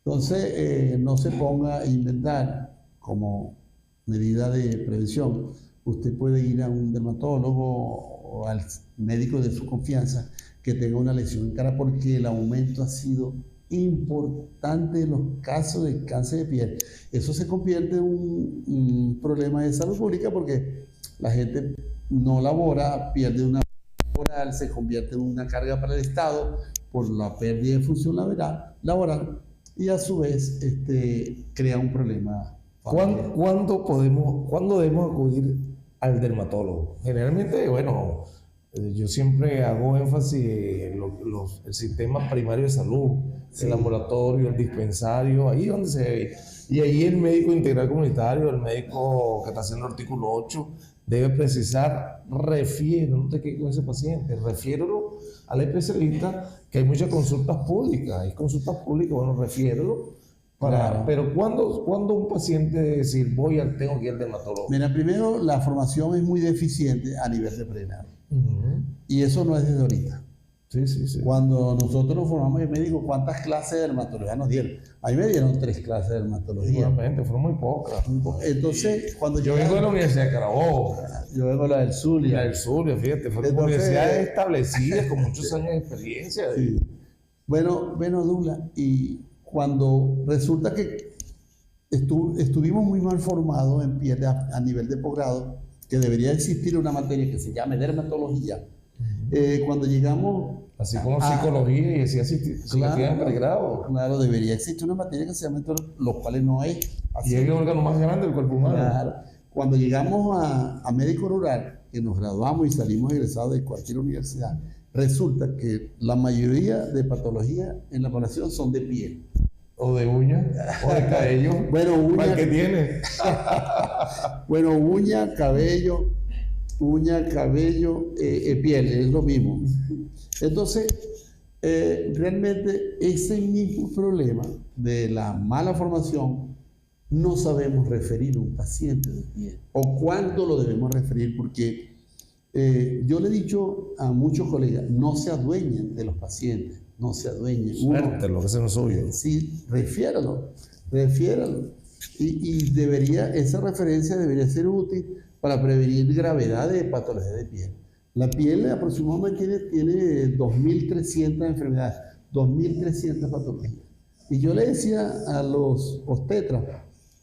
Entonces, no se ponga a inventar como medida de prevención. Usted puede ir a un dermatólogo o al médico de su confianza que tenga una lesión en cara, porque el aumento ha sido importante en los casos de cáncer de piel. Eso se convierte en un problema de salud pública porque la gente no labora, pierde una laboral, se convierte en una carga para el Estado por la pérdida de función laboral y a su vez crea un problema. ¿Cuándo debemos acudir al dermatólogo? Generalmente, bueno, yo siempre hago énfasis en el sistema primario de salud, sí. El ambulatorio, el dispensario, ahí donde se ve. Y ahí el médico integral comunitario, el médico que está haciendo el artículo 8, debe precisar, no te quedes con ese paciente, refiérelo al especialista, que hay muchas consultas públicas, bueno, refiérelo. Claro. Pero ¿cuándo un paciente debe decir, tengo que ir al dermatólogo? Mira, primero, la formación es muy deficiente a nivel de pregrado. Y eso no es desde ahorita. Sí. Cuando nosotros nos formamos en médico, ¿cuántas clases de dermatología nos dieron? A mí me dieron 3 clases de dermatología. Seguramente, fueron muy pocas. Entonces, cuando yo vengo de la Universidad de Carabobo. Yo vengo de la del Zulia. La del Zulia, fíjate, fueron universidades establecidas con muchos años de experiencia. Sí. Bueno, Douglas, y cuando resulta que estuvimos muy mal formados en piel a nivel de posgrado, que debería existir una materia que se llame dermatología. Cuando llegamos... Así como psicología y así en pregrado. Claro, debería existir una materia que se llame los cuales no hay. Y es el órgano más grande del cuerpo humano. Claro. Cuando llegamos a médico rural, que nos graduamos y salimos egresados de cualquier universidad, resulta que la mayoría de patologías en la población son de piel. O de uña, o de cabello. Bueno, uña. ¿Qué tiene? Bueno, uña, cabello, piel, es lo mismo. Entonces, realmente ese mismo problema de la mala formación no sabemos referir a un paciente de piel o cuándo lo debemos referir, porque yo le he dicho a muchos colegas, no se adueñen de los pacientes, no se adueñen. Suerte, lo que sea suyo. Sí, refiéralo. Y esa referencia debería ser útil para prevenir gravedad de patología de piel. La piel aproximadamente tiene 2.300 enfermedades, 2.300 patologías. Y yo le decía a los obstetras,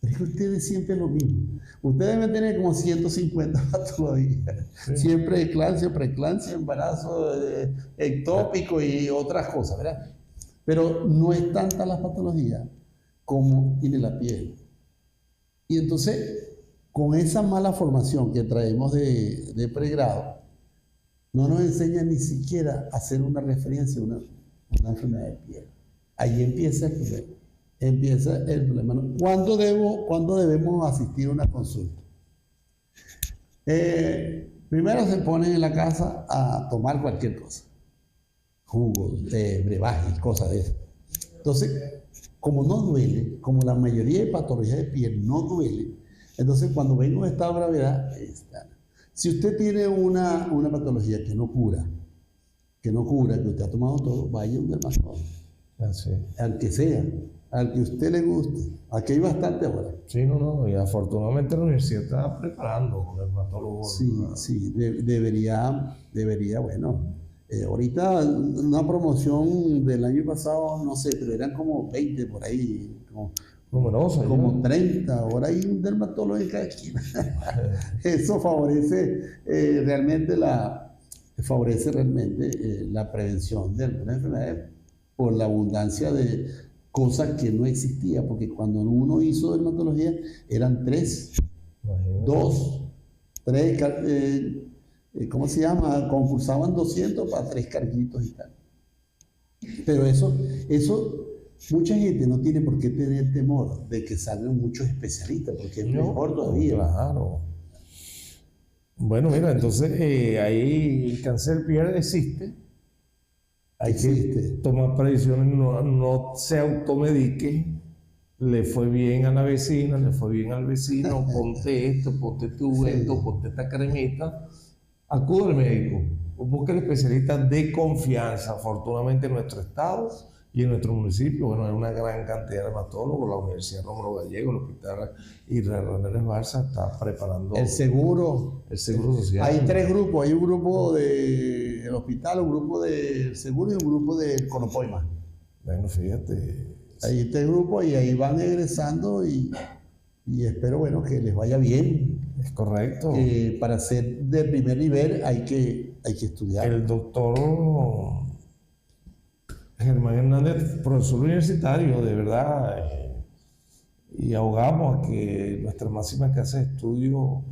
es que ustedes sienten lo mismo. Ustedes deben tener como 150 patologías. Sí. Siempre preeclampsia, embarazo ectópico y otras cosas, ¿verdad? Pero no es tanta la patología como tiene la piel. Y entonces, con esa mala formación que traemos de pregrado, no nos enseñan ni siquiera a hacer una referencia a una enfermedad de piel. Ahí empieza el problema. ¿Cuándo debemos asistir a una consulta? Primero se ponen en la casa a tomar cualquier cosa. Jugos, brebajes, cosas de eso. Entonces, como no duele, como la mayoría de patologías de piel no duele, entonces cuando venga un estado de gravedad, si usted tiene una patología que no cura, que usted ha tomado todo, vaya a un dermatólogo. Así. Al que sea, al que a usted le guste. Aquí hay bastante ahora. Sí, y afortunadamente la universidad está preparando un dermatólogo. Sí, debería, bueno. Ahorita una promoción del año pasado, no sé, pero eran como 20 por ahí, numerosas, como 30, ahora hay un dermatólogo en cada esquina. Eso favorece realmente la prevención de algunas enfermedades por la abundancia de cosas que no existía, porque cuando uno hizo dermatología eran 3, 2, 3, ¿cómo se llama? Concursaban 200 para 3 carguitos y tal. Pero eso, mucha gente no tiene por qué tener temor de que salgan muchos especialistas, porque es mejor todavía. Claro. Bueno, mira, entonces ahí el cáncer de piel existe. Hay que tomar previsiones, no se automedique. Le fue bien a la vecina, le fue bien al vecino, ponte esto, ponte tu esto, ponte esta cremita. Acude al médico, busque el especialista de confianza. Afortunadamente en nuestro estado y en nuestro municipio, bueno, hay una gran cantidad de dermatólogos. La Universidad Rómulo Gallego, el Hospital René Barça está preparando el seguro social. Hay 3 grupos, hay un grupo del hospital, un grupo del seguro y un grupo del Conopoima. Bueno, fíjate. Hay 3 grupos y ahí van egresando y espero, bueno, que les vaya bien. Es correcto. Para ser de primer nivel hay que estudiar. El doctor Germán Hernández, profesor universitario, de verdad, y abogamos a que nuestra máxima casa de estudio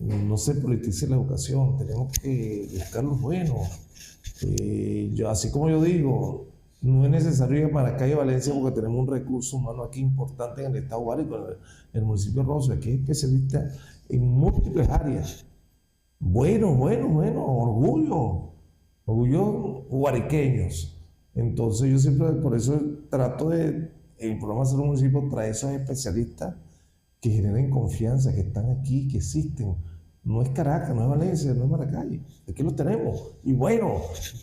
no se politice la educación. Tenemos que buscar lo bueno. Así como yo digo, no es necesario ir a Maracay y Valencia porque tenemos un recurso humano aquí importante en el estado Guárico, en el municipio de Rosso, que es especialista en múltiples áreas. Bueno, orgullo guariqueños. Entonces yo siempre, por eso trato de, en el programa de Salud Municipio, traer esos especialistas que generen confianza, que están aquí, que existen. No es Caracas, no es Valencia, no es Maracay. Aquí los tenemos. Y bueno,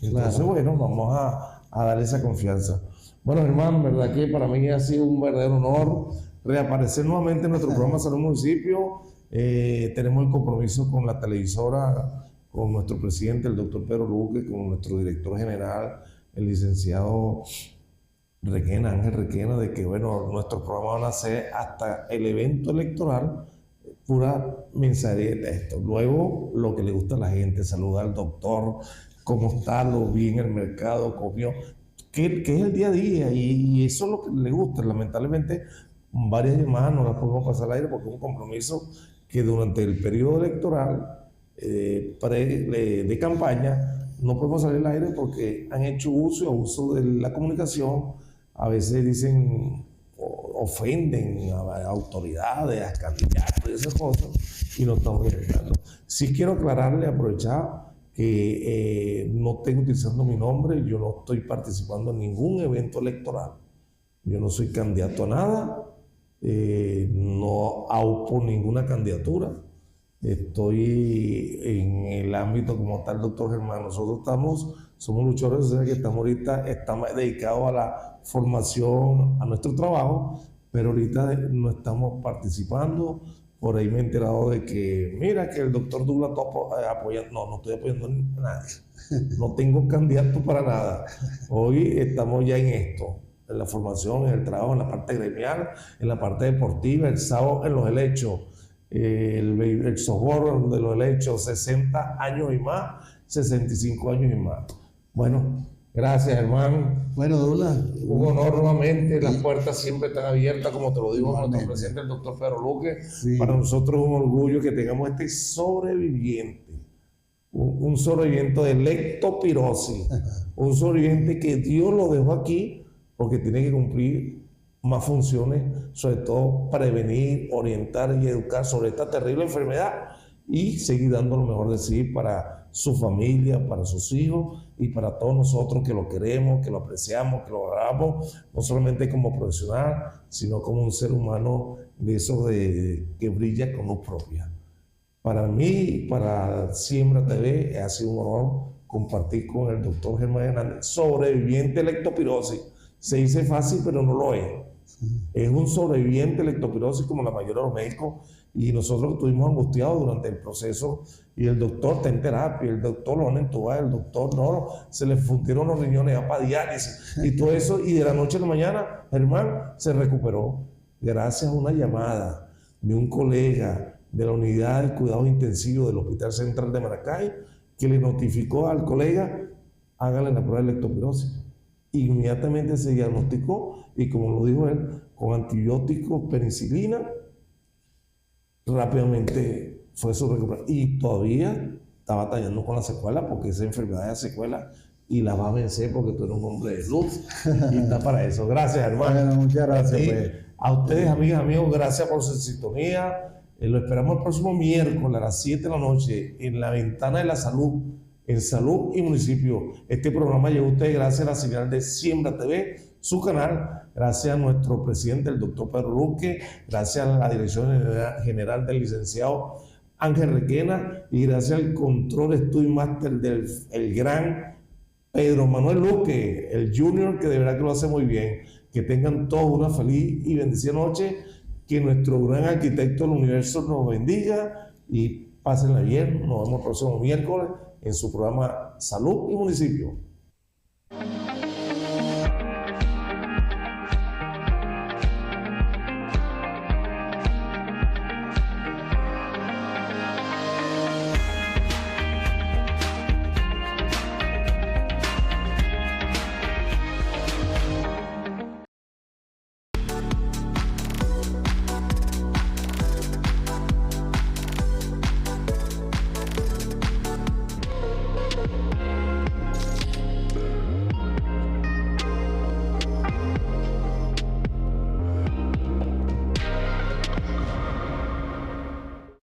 entonces vamos a darle esa confianza. Bueno, hermano, verdad que para mí ha sido un verdadero honor reaparecer nuevamente en nuestro programa Salud Municipio. Tenemos el compromiso con la televisora, con nuestro presidente, el doctor Pedro Luque, con nuestro director general, el licenciado Ángel Requena, de que, bueno, nuestros programas van a ser hasta el evento electoral pura mensajería de texto. Luego, lo que le gusta a la gente, saludar al doctor, cómo está, lo vi en el mercado, comió, que es el día a día, y eso es lo que le gusta. Lamentablemente, varias llamadas no las podemos pasar al aire porque es un compromiso que durante el periodo electoral de campaña no podemos salir al aire porque han hecho uso y abuso de la comunicación. A veces dicen, ofenden a autoridades, a candidatos y esas cosas, y no estamos inventando. Sí quiero aclararle, aprovechar que no estoy utilizando mi nombre, yo no estoy participando en ningún evento electoral, yo no soy candidato a nada, no aupo ninguna candidatura, estoy en el ámbito como tal, doctor Germán. Nosotros somos luchadores, o sea que estamos dedicados a la formación, a nuestro trabajo, pero ahorita no estamos participando. Por ahí me he enterado de que, mira, que el doctor Douglas está apoyando. No estoy apoyando a nadie. No tengo candidato para nada. Hoy estamos ya en esto, en la formación, en el trabajo, en la parte gremial, en la parte deportiva, el sábado en los helechos, el softball de los helechos, 60 años y más, 65 años y más. Bueno, gracias, hermano. Bueno, Douglas, un honor nuevamente. Las puertas siempre están abiertas, como te lo digo nuestro presidente, el doctor Pedro Luque. Sí. Para nosotros es un orgullo que tengamos este sobreviviente, un sobreviviente de leptospirosis, un sobreviviente que Dios lo dejó aquí porque tiene que cumplir más funciones, sobre todo prevenir, orientar y educar sobre esta terrible enfermedad y seguir dando lo mejor de sí para su familia, para sus hijos y para todos nosotros que lo queremos, que lo apreciamos, que lo valoramos, no solamente como profesional, sino como un ser humano de esos que brilla con luz propia. Para mí, para Siembra TV, ha sido un honor compartir con el doctor Germán Hernández, sobreviviente de leptospirosis. Se dice fácil, pero no lo es. Es un sobreviviente de leptospirosis como la mayoría de los médicos, y nosotros estuvimos angustiados durante el proceso, y el doctor está en terapia, el doctor lo van a entubar, el doctor no, se le fundieron los riñones ya para diálisis y todo eso, y de la noche a la mañana Germán se recuperó gracias a una llamada de un colega de la unidad de cuidados intensivos del Hospital Central de Maracay, que le notificó al colega, hágale la prueba de leptospirosis. Inmediatamente se diagnosticó, y como lo dijo él, con antibióticos, penicilina, rápidamente fue su recuperación, y todavía está batallando con la secuela, porque esa enfermedad es secuela y la va a vencer, porque tú eres un hombre de luz y está para eso. Gracias, hermano. Bueno, muchas gracias. Pues. A ustedes, amigas, amigos, gracias por su sintonía. Lo esperamos el próximo miércoles a las 7 de la noche en la Ventana de la Salud, en Salud y Municipio. Este programa llegó a ustedes gracias a la señal de Siembra TV, su canal, gracias a nuestro presidente, el doctor Pedro Luque, gracias a la dirección general del licenciado Ángel Requena, y gracias al control estudio máster del gran Pedro Manuel Luque, el junior, que de verdad que lo hace muy bien. Que tengan todos una feliz y bendecida noche, que nuestro gran arquitecto del universo nos bendiga, y pásenla bien. Nos vemos el próximo miércoles en su programa Salud y Municipio.